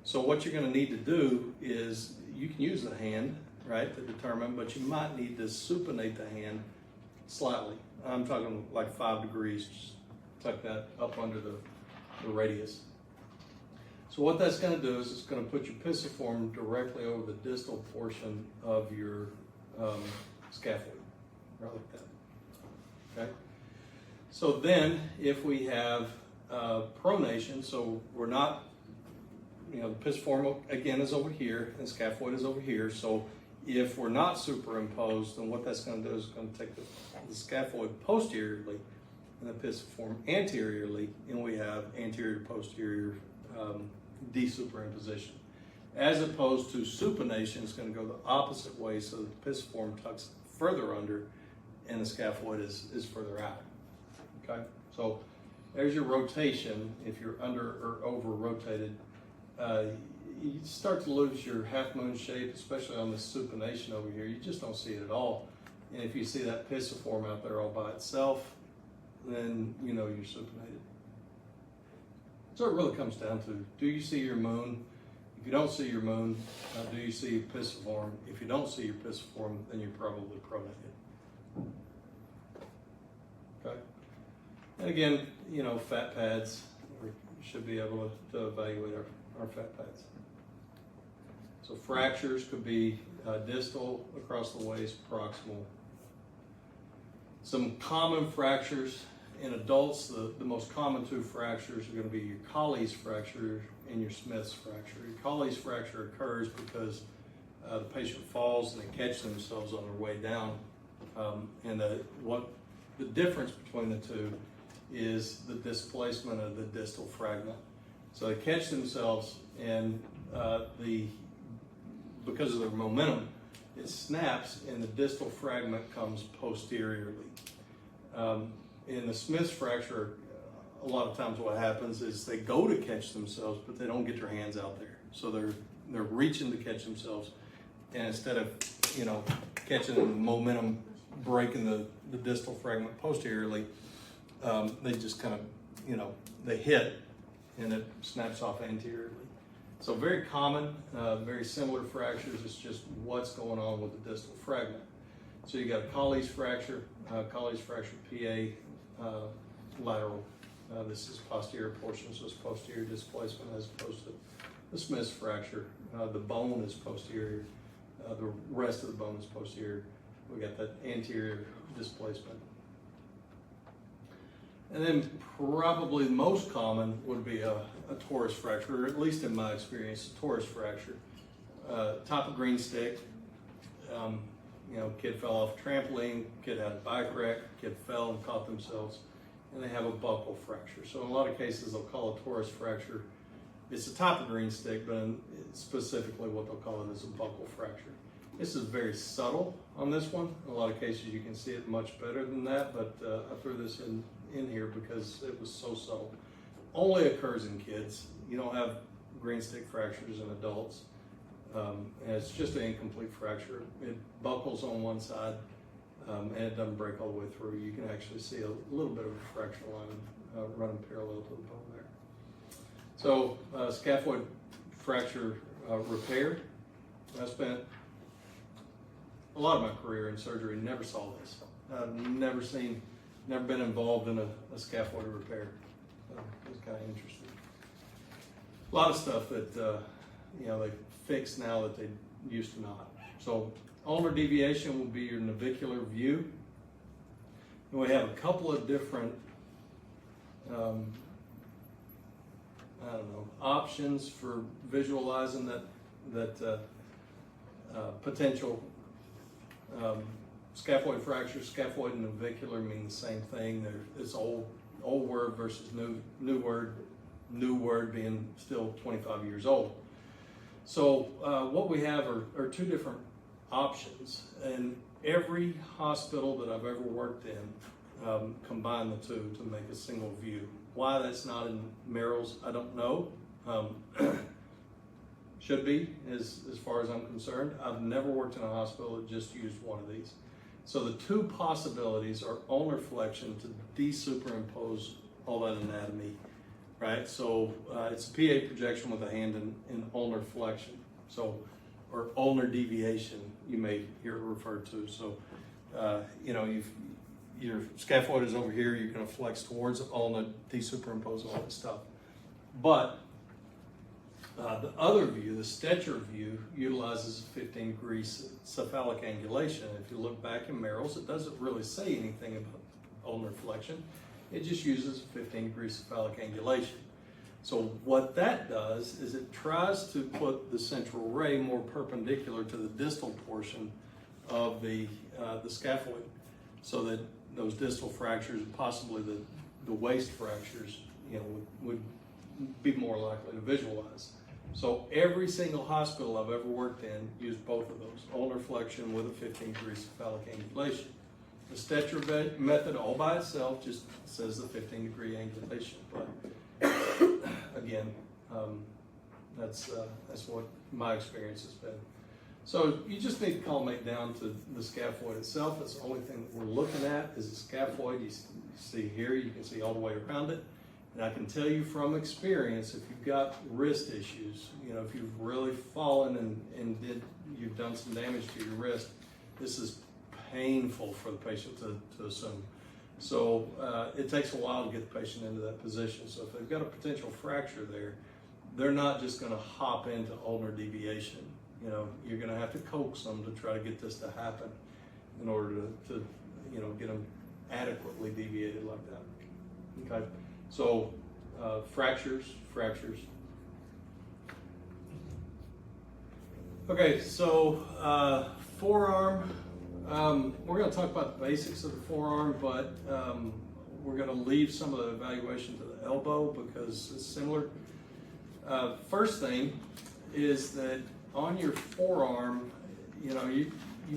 So what you're going to need to do is, you can use the hand, right, to determine, but you might need to supinate the hand slightly. I'm talking like 5 degrees, just tuck that up under the radius. So what that's going to do is it's going to put your pisiform directly over the distal portion of your scaphoid, right like that. Okay. So then, if we have pronation, so we're not, the pisiform again is over here and scaphoid is over here. So if we're not superimposed, then what that's going to do is it's going to take the scaphoid posteriorly and the pisiform anteriorly, and we have anterior to posterior desuperimposition. As opposed to supination, it's going to go the opposite way, so the pisiform tucks further under and the scaphoid is further out. Okay, so there's your rotation. If you're under or over rotated, you start to lose your half moon shape, especially on this supination over here. You just don't see it at all. And if you see that pisiform out there all by itself, then you know you're supinated. So it really comes down to, do you see your moon? If you don't see your moon, do you see your pisiform? If you don't see your pisiform, then you're probably pronated. Okay. And again, fat pads, we should be able to evaluate our fat pads. So fractures could be distal, across the waist, proximal. Some common fractures in adults, the most common two fractures are going to be your Colles fracture and your Smith's fracture. Your Colles fracture occurs because the patient falls and they catch themselves on their way down. And what the difference between the two is the displacement of the distal fragment. So they catch themselves and because of their momentum, it snaps and the distal fragment comes posteriorly. In the Smith's fracture, a lot of times what happens is they go to catch themselves, but they don't get their hands out there. So they're reaching to catch themselves, and instead of catching the momentum, breaking the distal fragment posteriorly, they just kind of they hit and it snaps off anteriorly. So very common, very similar fractures. It's just what's going on with the distal fragment. So you got a Colles fracture PA lateral. This is posterior portion, so it's posterior displacement as opposed to the Smith's fracture. The bone is posterior. The rest of the bone is posterior. We got that anterior displacement. And then probably the most common would be a torus fracture, or at least in my experience, a torus fracture. Top of green stick, kid fell off a trampoline, kid had a bike wreck, kid fell and caught themselves, and they have a buccal fracture. So in a lot of cases, they'll call a torus fracture. It's a top of green stick, but specifically what they'll call it is a buccal fracture. This is very subtle on this one. In a lot of cases, you can see it much better than that, but I threw this in here because it was so subtle. Only occurs in kids. You don't have green stick fractures in adults. And it's just an incomplete fracture. It buckles on one side and it doesn't break all the way through. You can actually see a little bit of a fracture line running parallel to the bone there. So scaphoid fracture repair. I spent a lot of my career in surgery, never saw this. I've never been involved in a scaphoid repair. It was kind of interesting. A lot of stuff that they fix now that they used to not. So ulnar deviation will be your navicular view. And we have a couple of different options for visualizing that potential scaphoid fracture. Scaphoid and navicular mean the same thing. It's old word versus new word. New word being still 25 years old. So what we have are two different options, and every hospital that I've ever worked in combine the two to make a single view. Why that's not in Merrill's, I don't know. Should be, as far as I'm concerned. I've never worked in a hospital that just used one of these. So the two possibilities are ulnar flexion to de-superimpose all that anatomy, right? So it's a PA projection with a hand in ulnar flexion. So, or ulnar deviation, you may hear it referred to. So, your scaphoid is over here, you're gonna flex towards ulnar, de-superimpose all that stuff. But the other view, the Stetcher view, utilizes a 15-degree cephalic angulation. If you look back in Merrill's, it doesn't really say anything about ulnar flexion. It just uses a 15-degree cephalic angulation. So what that does is it tries to put the central ray more perpendicular to the distal portion of the scaphoid, so that those distal fractures and possibly the waist fractures, would be more likely to visualize. So every single hospital I've ever worked in used both of those, ulnar flexion with a 15-degree cephalic angulation. The Stetcher method all by itself just says the 15-degree angulation, but again, that's what my experience has been. So you just need to collimate down to the scaphoid itself. That's the only thing that we're looking at is the scaphoid. You see here, you can see all the way around it. And I can tell you from experience, if you've got wrist issues, if you've really fallen and you've done some damage to your wrist, this is painful for the patient to assume. So it takes a while to get the patient into that position. So if they've got a potential fracture there, they're not just going to hop into ulnar deviation. You know, you're gonna have to coax them to try to get this to happen in order to you know, get them adequately deviated like that. Okay, so fractures. Okay, so forearm. We're going to talk about the basics of the forearm, but we're going to leave some of the evaluation to the elbow because it's similar. First thing is that on your forearm, you know, you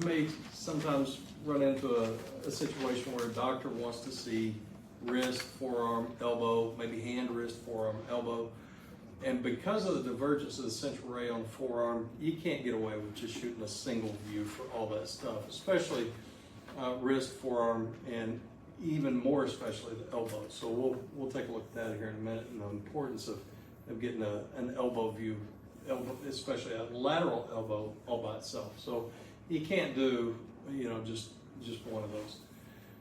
may sometimes run into a situation where a doctor wants to see wrist, forearm, elbow, maybe hand, wrist, forearm, elbow. And because of the divergence of the central ray on the forearm, you can't get away with just shooting a single view for all that stuff, especially wrist, forearm, and even more especially the elbow. So we'll take a look at that here in a minute, and the importance of getting an elbow view, especially a lateral elbow all by itself. So you can't do, you know, just one of those.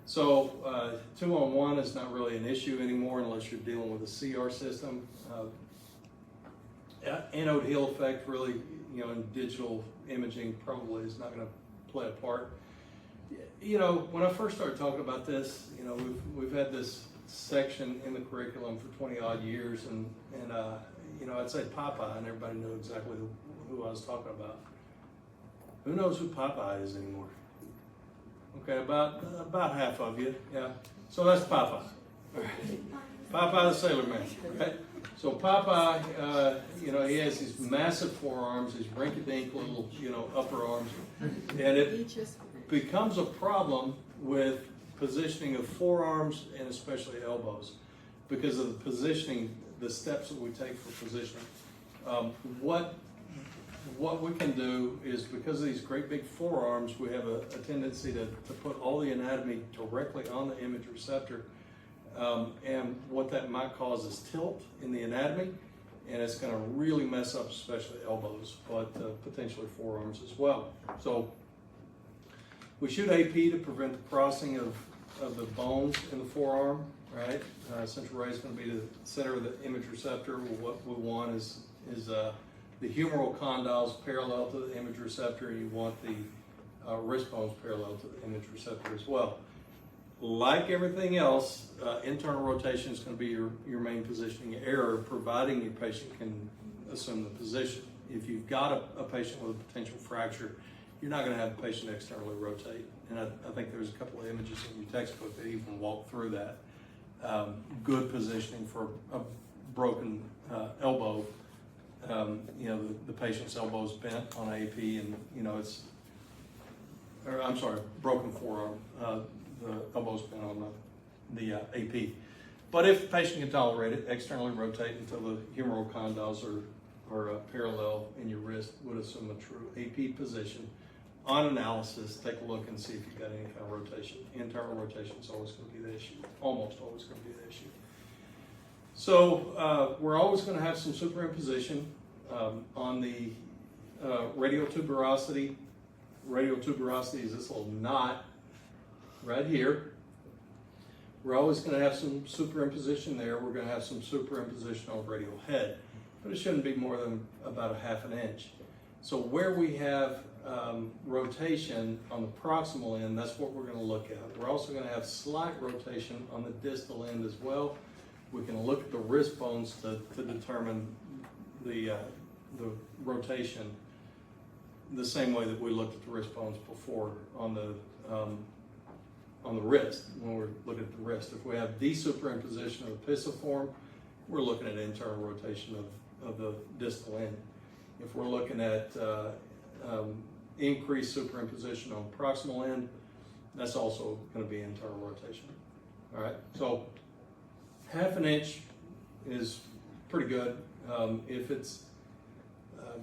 So 2-on-1 is not really an issue anymore unless you're dealing with a CR system. Anode heel effect really, you know, in digital imaging probably is not going to play a part. You know, when I first started talking about this, you know, we've had this section in the curriculum for 20 odd years, and you know, I'd say Popeye, and everybody knew exactly who I was talking about. Who knows who Popeye is anymore? Okay, about half of you, yeah. So that's Popeye. Popeye the Sailor Man, right? So Popeye, you know, he has these massive forearms, these rinky-dink little, you know, upper arms, and it becomes a problem with positioning of forearms and especially elbows because of the positioning, the steps that we take for positioning. What we can do is, because of these great big forearms, we have a tendency to put all the anatomy directly on the image receptor. And what that might cause is tilt in the anatomy, and it's going to really mess up especially elbows, but potentially forearms as well. So we shoot AP to prevent the crossing of the bones in the forearm, right? Central ray is going to be the center of the image receptor. What we want is the humeral condyles parallel to the image receptor, and you want the wrist bones parallel to the image receptor as well. Like everything else, internal rotation is going to be your main positioning error, providing your patient can assume the position. If you've got a patient with a potential fracture, you're not going to have the patient externally rotate. And I think there's a couple of images in your textbook that even walk through that. Good positioning for a broken elbow. You know, the patient's elbow's bent on AP, and you know broken forearm. The elbow's bent on the AP. But if the patient can tolerate it, externally rotate until the humeral condyles are parallel in your wrist, would assume a true AP position. On analysis, take a look and see if you've got any kind of rotation. Internal rotation is always going to be the issue, almost always going to be the issue. So we're always going to have some superimposition on the radial tuberosity. Radial tuberosity is this little knot right here. We're always going to have some superimposition there. We're going to have some superimposition on radial head, but it shouldn't be more than about a half an inch. So where we have rotation on the proximal end, that's what we're going to look at. We're also going to have slight rotation on the distal end as well. We can look at the wrist bones to determine the rotation the same way that we looked at the wrist bones before on the wrist, when we're looking at the wrist. If we have desuperimpposition of the pisiform, we're looking at internal rotation of the distal end. If we're looking at increased superimposition on the proximal end, that's also going to be internal rotation. All right, so half an inch is pretty good. If it's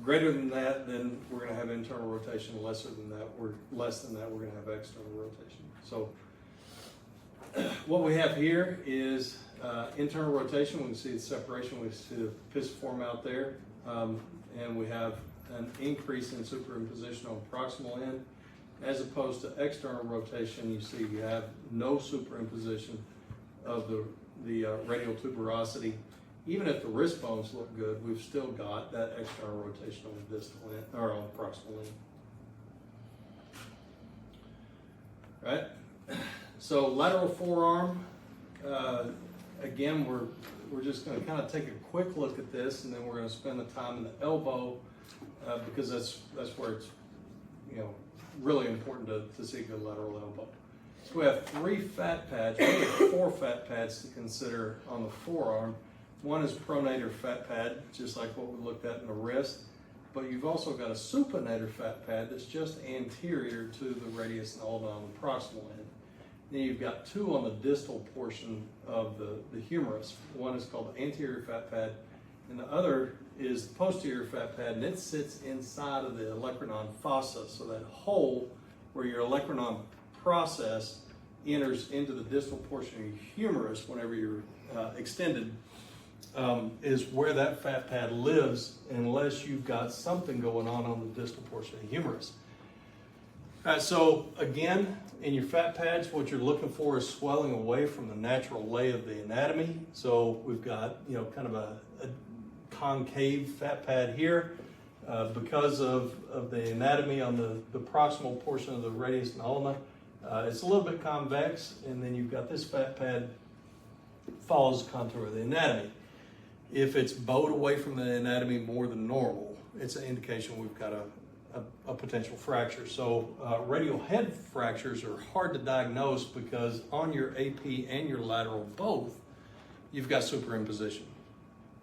greater than that, then we're going to have internal rotation. Lesser than that, less than that, we're going to have external rotation. So what we have here is internal rotation. We can see the separation. We see the pisiform out there, and we have an increase in superimposition on the proximal end. As opposed to external rotation, you see you have no superimposition of the radial tuberosity, even if the wrist bones look good, we've still got that external rotation on the distal end, or on the proximal end. Right? So lateral forearm, again, we're just going to kind of take a quick look at this, and then we're going to spend the time in the elbow, because that's where it's, you know, really important to see a good lateral elbow. So we have 3 fat pads, really 4 fat pads to consider on the forearm. One is pronator fat pad, just like what we looked at in the wrist, but you've also got a supinator fat pad that's just anterior to the radius and ulna on the proximal end. Then you've got 2 on the distal portion of the humerus. One is called the anterior fat pad, and the other is the posterior fat pad, and it sits inside of the olecranon fossa, so that hole where your olecranon process enters into the distal portion of your humerus whenever you're extended, is where that fat pad lives, unless you've got something going on the distal portion of the humerus. All right, so again, in your fat pads, what you're looking for is swelling away from the natural lay of the anatomy. So we've got, you know, kind of a concave fat pad here because of the anatomy on the proximal portion of the radius and ulna. It's a little bit convex, and then you've got this fat pad follows the contour of the anatomy. If it's bowed away from the anatomy more than normal, it's an indication we've got a potential fracture. So radial head fractures are hard to diagnose because on your AP and your lateral both, you've got superimposition,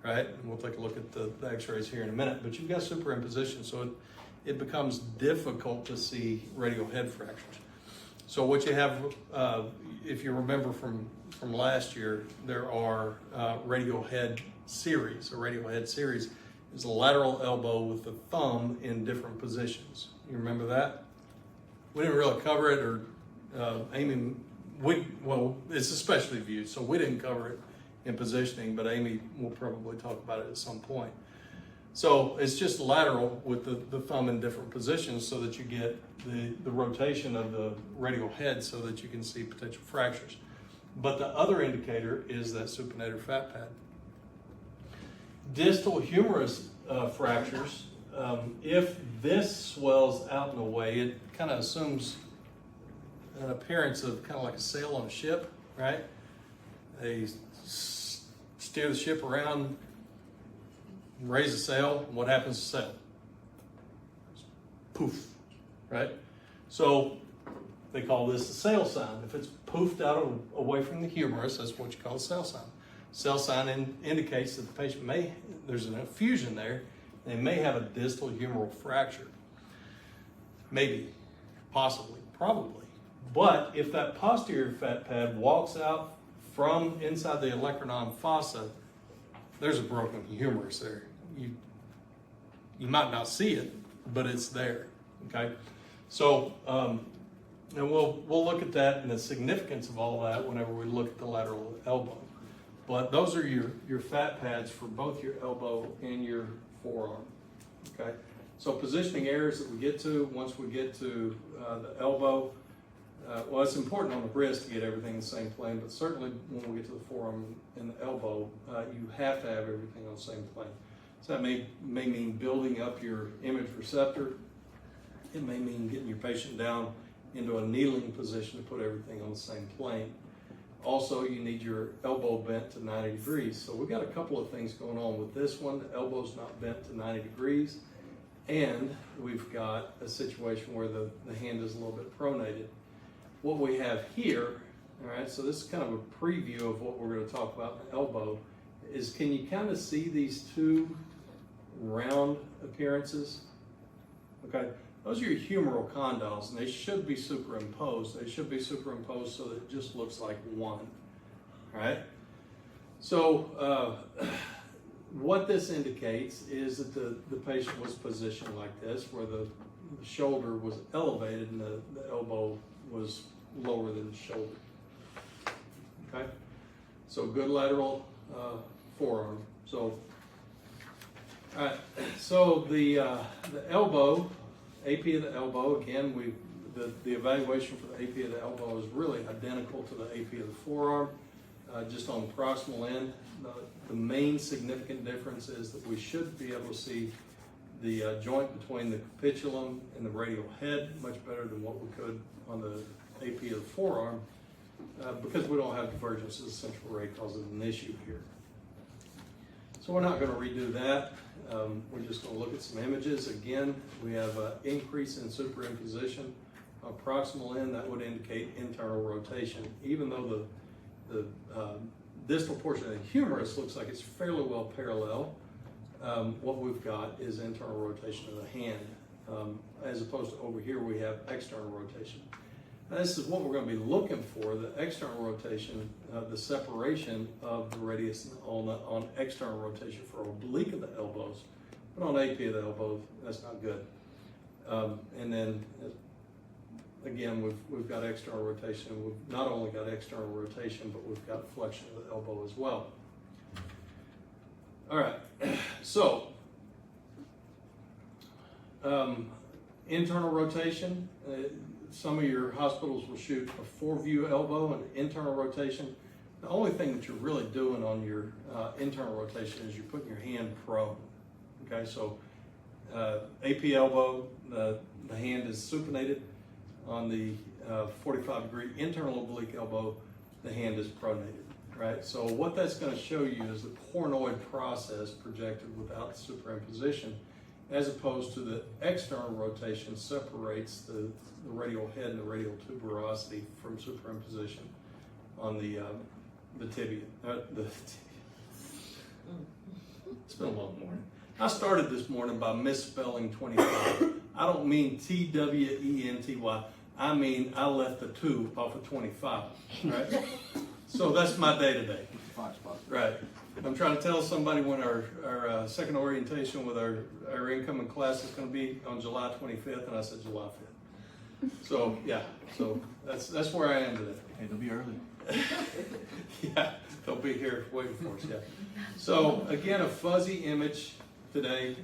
right? And we'll take a look at the x-rays here in a minute, but you've got superimposition, so it becomes difficult to see radial head fractures. So what you have, if you remember from last year, there are radial head series. A radial head series is a lateral elbow with the thumb in different positions. You remember that? We didn't really cover it, or Amy, well, it's a specialty view, so we didn't cover it in positioning, but Amy will probably talk about it at some point. So it's just lateral with the thumb in different positions so that you get the rotation of the radial head so that you can see potential fractures. But the other indicator is that supinator fat pad. Distal humerus fractures, if this swells out in a way, it kind of assumes an appearance of kind of like a sail on a ship, right? They steer the ship around, raise the sail, and what happens to the sail? Poof, right? So they call this the sail sign. If it's poofed out away from the humerus, that's what you call a sail sign. Sail sign indicates that the patient there's an effusion there, they may have a distal humeral fracture. Maybe, possibly, probably. But if that posterior fat pad walks out from inside the olecranon fossa, there's a broken humerus there. You might not see it, but it's there, okay? So, and we'll look at that and the significance of all that whenever we look at the lateral elbow. But those are your fat pads for both your elbow and your forearm, okay? So positioning errors that we get to, once we get to the elbow, well, it's important on the wrist to get everything in the same plane, but certainly when we get to the forearm and the elbow, you have to have everything on the same plane. So that may mean building up your image receptor. It may mean getting your patient down into a kneeling position to put everything on the same plane. Also, you need your elbow bent to 90 degrees. So we've got a couple of things going on with this one. The elbow's not bent to 90 degrees, and we've got a situation where the hand is a little bit pronated. What we have here, all right, so this is kind of a preview of what we're going to talk about in the elbow, is can you kind of see these two round appearances? Okay, those are your humeral condyles, and they should be superimposed. They should be superimposed so that it just looks like one, all right? So what this indicates is that the patient was positioned like this, where the shoulder was elevated and the elbow was lower than the shoulder, okay? So good lateral forearm. So, all right, so the elbow, AP of the elbow, again, the evaluation for the AP of the elbow is really identical to the AP of the forearm. just on the proximal end. The main significant difference is that we should be able to see the joint between the capitulum and the radial head much better than what we could on the AP of the forearm, because we don't have divergence of the central ray causes an issue here. So we're not going to redo that. We're just going to look at some images. Again, we have an increase in superimposition. On proximal end, that would indicate internal rotation. Even though the distal portion of the humerus looks like it's fairly well parallel, what we've got is internal rotation of the hand, as opposed to over here we have external rotation. Now, this is what we're going to be looking for, the external rotation, the separation of the radius on external rotation for oblique of the elbows, but on AP of the elbow, that's not good. And then, again, we've got external rotation. We've not only got external rotation, but we've got flexion of the elbow as well. All right, so internal rotation. Some of your hospitals will shoot a 4-view elbow and internal rotation. The only thing that you're really doing on your internal rotation is you're putting your hand prone. Okay, so AP elbow, the hand is supinated. On the 45-degree internal oblique elbow, the hand is pronated, right? So what that's going to show you is the coronoid process projected without superimposition, as opposed to the external rotation separates the radial head and the radial tuberosity from superimposition on the tibia. It's been a long morning. I started this morning by misspelling 25. I don't mean T-W-E-N-T-Y. I mean I left the 2 off of 25, right? So that's my day today. 5 spots. Right. I'm trying to tell somebody when our second orientation with our incoming class is going to be on July 25th, and I said July 5th. So yeah, so that's where I am today. Hey, they'll be early. Yeah, they'll be here waiting for us. Yeah. So again, a fuzzy image today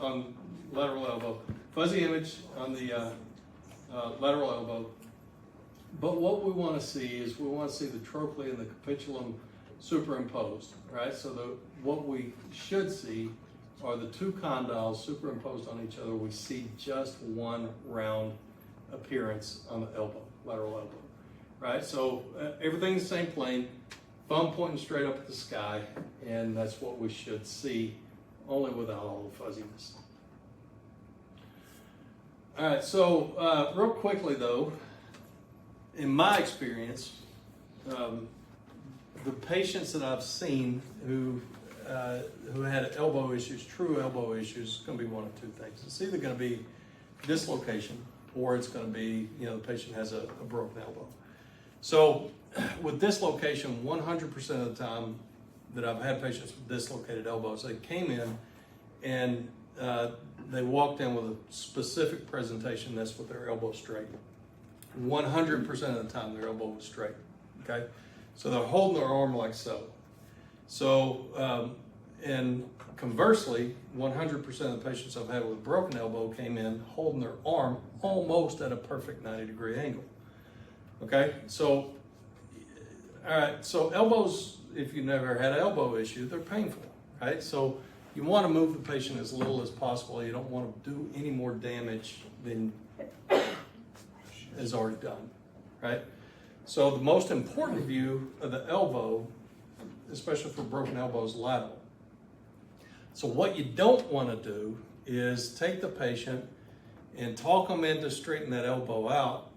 on lateral elbow. Fuzzy image on the lateral elbow. But what we want to see is we want to see the trochlea and the capitulum superimposed, right? So what we should see are the 2 condyles superimposed on each other. We see just one round appearance on the elbow, lateral elbow, right? So everything's the same plane, thumb pointing straight up at the sky, and that's what we should see, only without all the fuzziness. All right, so real quickly though, in my experience, the patients that I've seen who had elbow issues, true elbow issues, is going to be one of 2 things. It's either going to be dislocation, or it's going to be, the patient has a broken elbow. So with dislocation, 100% of the time that I've had patients with dislocated elbows, they came in and they walked in with a specific presentation that's with their elbow straight. 100% of the time their elbow was straight, okay? So they're holding their arm like so. So, and conversely, 100% of the patients I've had with a broken elbow came in holding their arm almost at a perfect 90-degree angle, okay? So, all right, so elbows, if you've never had an elbow issue, they're painful, right? So you want to move the patient as little as possible. You don't want to do any more damage than is already done, right? So the most important view of the elbow, especially for broken elbow, is lateral. So what you don't want to do is take the patient and talk them into straightening that elbow out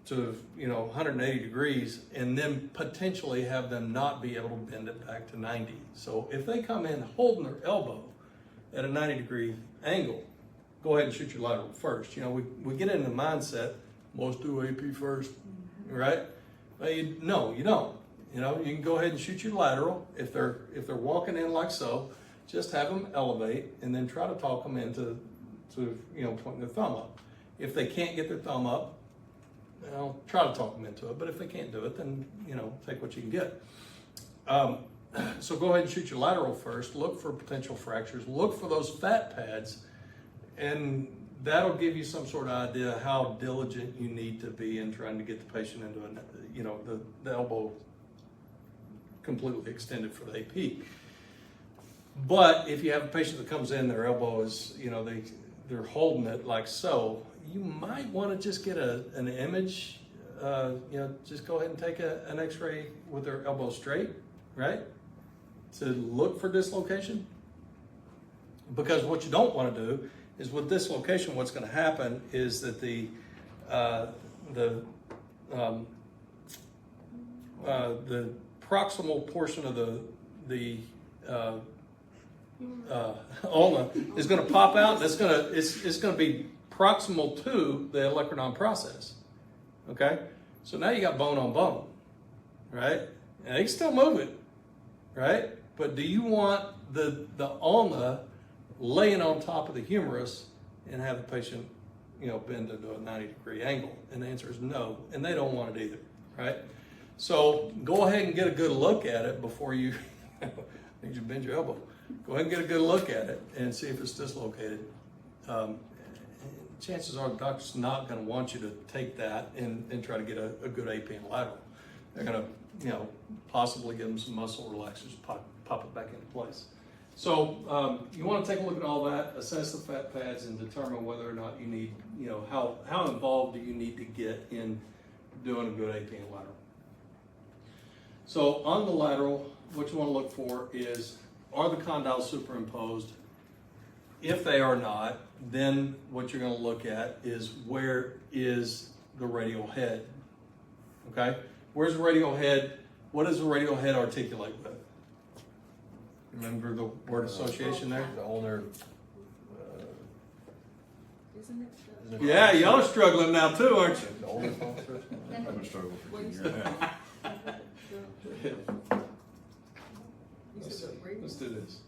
to 180 degrees, and then potentially have them not be able to bend it back to 90. So if they come in holding their elbow at a 90-degree angle, go ahead and shoot your lateral first. We get into the mindset, most do AP first, right? But no, you don't. You can go ahead and shoot your lateral. If they're walking in like so, just have them elevate and then try to talk them into pointing their thumb up. If they can't get their thumb up, try to talk them into it. But if they can't do it, then take what you can get. So go ahead and shoot your lateral first. Look for potential fractures. Look for those fat pads, and that'll give you some sort of idea how diligent you need to be in trying to get the patient into the elbow completely extended for the AP. But if you have a patient that comes in, their elbow is, they're holding it like so, you might want to just get an image, just go ahead and take an x-ray with their elbow straight, right? To look for dislocation. Because what you don't want to do is with dislocation, what's going to happen is that the proximal portion of the ulna is going to pop out, and it's going to be proximal to the olecranon process. Okay, so now you got bone on bone, right? And they can still move it, right? But do you want the ulna laying on top of the humerus and have the patient, bend into a 90-degree angle? And the answer is no, and they don't want it either, right? So go ahead and get a good look at it before you bend your elbow. Go ahead and get a good look at it and see if it's dislocated. Chances are the doctor's not going to want you to take that and try to get a good AP and lateral. They're going to, possibly give them some muscle relaxers, pop it back into place. So you want to take a look at all that, assess the fat pads, and determine whether or not you need, how involved do you need to get in doing a good AP and lateral. So on the lateral, what you want to look for is, are the condyles superimposed? If they are not, then what you're going to look at is, where is the radial head? Okay? Where's the radial head? What does the radial head articulate with? Remember the word association there? The ulnar. Isn't it Yeah, y'all are struggling now too, aren't you? The ulnar process. the? I'm gonna struggle for What you 2 said? years. You said the radius? Let's do this.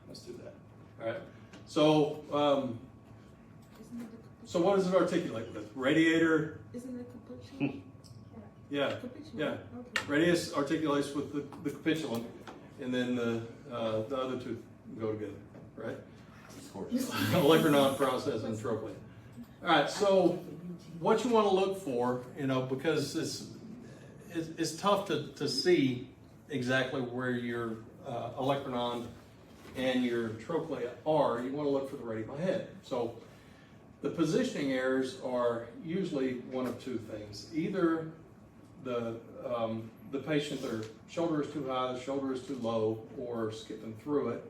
Let's do that. All right. So, Isn't it the so what does it articulate with? Radiator. Isn't it capitulum? Yeah. Capitulum? Yeah. Okay. Radius articulates with the capitulum, and then the other two go together, right? Of course. Olecranon process and trochlea. All right, so what you want to look for, because it's tough to see exactly where your olecranon and your trochlea are. You want to look for the radial head. So the positioning errors are usually one of two things. Either the patient, their shoulder is too high, the shoulder is too low, or skipping through it.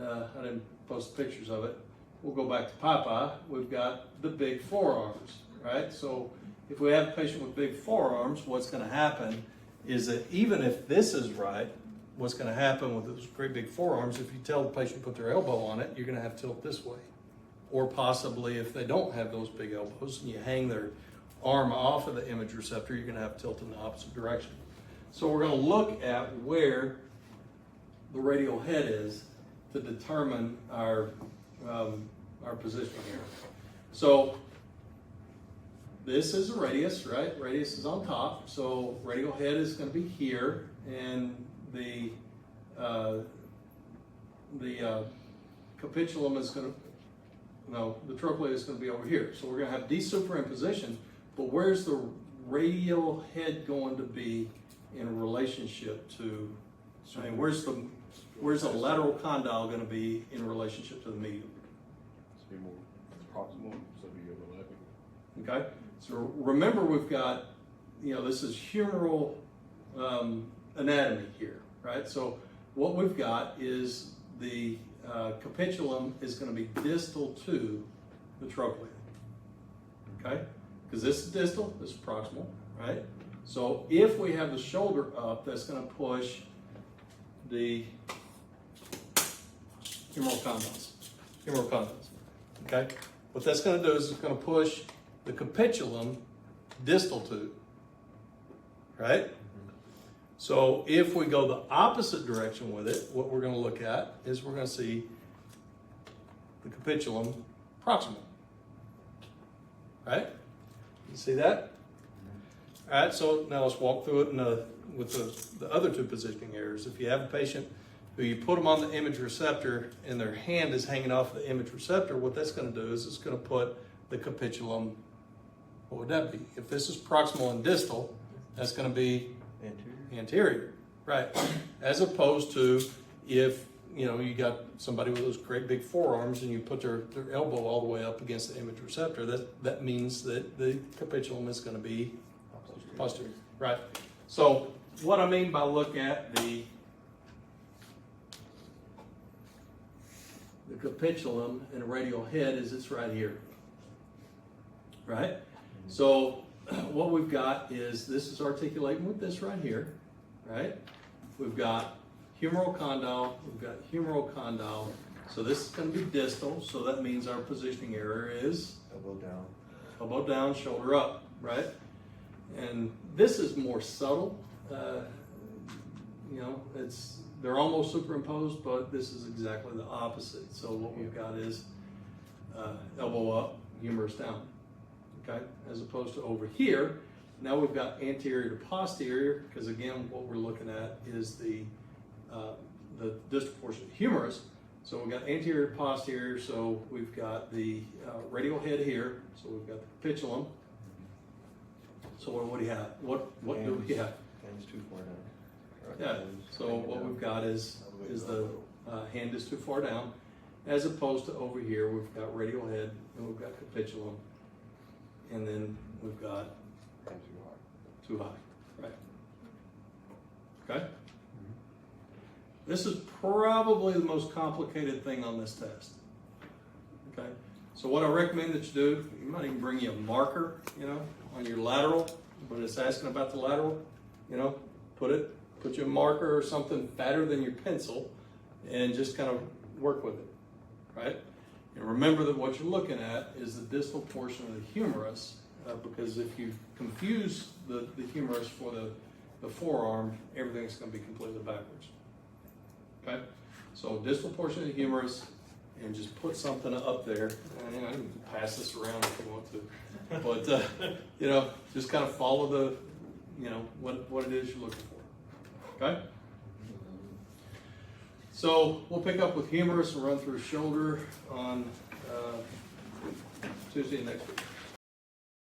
I didn't post pictures of it. We'll go back to Popeye. We've got the big forearms, right? So if we have a patient with big forearms, what's going to happen is that even if this is right, what's going to happen with those great big forearms, if you tell the patient to put their elbow on it, you're going to have tilt this way. Or possibly if they don't have those big elbows and you hang their arm off of the image receptor, you're going to have tilt in the opposite direction. So we're going to look at where the radial head is to determine our positioning here. So this is a radius, right? Radius is on top, so radial head is going to be here, and the capitulum is going to, the trochlea is going to be over here. So we're going to have desuperimposition, but where's the radial head going to be in relationship to, where's the lateral condyle going to be in relationship to the medial? It's be more proximal, so be overlapping. Okay, so remember we've got, this is humeral anatomy here, right? So what we've got is the capitulum is going to be distal to the trochlea, okay? Because this is distal, this is proximal, right? So if we have the shoulder up, that's going to push the humeral condyles, okay? What that's going to do is it's going to push the capitulum distal to, right? So if we go the opposite direction with it, what we're going to look at is we're going to see the capitulum proximal, right? You see that? All right, so now let's walk through it with the other two positioning errors. If you have a patient who you put them on the image receptor and their hand is hanging off the image receptor, what that's going to do is it's going to put the capitulum what would that be? If this is proximal and distal, that's gonna be anterior, right? As opposed to if, you know, you got somebody with those great big forearms and you put their elbow all the way up against the image receptor, that means that the capitulum is gonna be posterior, right? So what I mean by look at the capitulum and the radial head is it's right here, right? So what we've got is this is articulating with this right here, right? We've got humeral condyle, we've got humeral condyle. So this is going to be distal, so that means our positioning area is elbow down, shoulder up, right? And this is more subtle. You know, they're almost superimposed, but this is exactly the opposite. So what we've got is elbow up, humerus down, okay? As opposed to over here, now we've got anterior to posterior, because again, what we're looking at is the distal portion of the humerus. So we've got anterior to posterior, so we've got the radial head here, so we've got the capitulum. So what do you have? What do we have? Hand's too far down. Yeah, so what we've got is the hand is too far down, as opposed to over here, we've got radial head, and we've got capitulum, and then we've got too high, right? Okay? This is probably the most complicated thing on this test. Okay? So what I recommend that you do, you might even bring you a marker, you know, on your lateral, when it's asking about the lateral, you know, put you a marker or something fatter than your pencil and just kind of work with it, right? And remember that what you're looking at is the distal portion of the humerus, because if you confuse the humerus for the forearm, everything's going to be completely backwards. Okay? So distal portion of the humerus, and just put something up there. And, you know, you can pass this around if you want to, but you know, just kind of follow the, you know, what it is you're looking for. Okay? So we'll pick up with humerus and run through shoulder on Tuesday next week.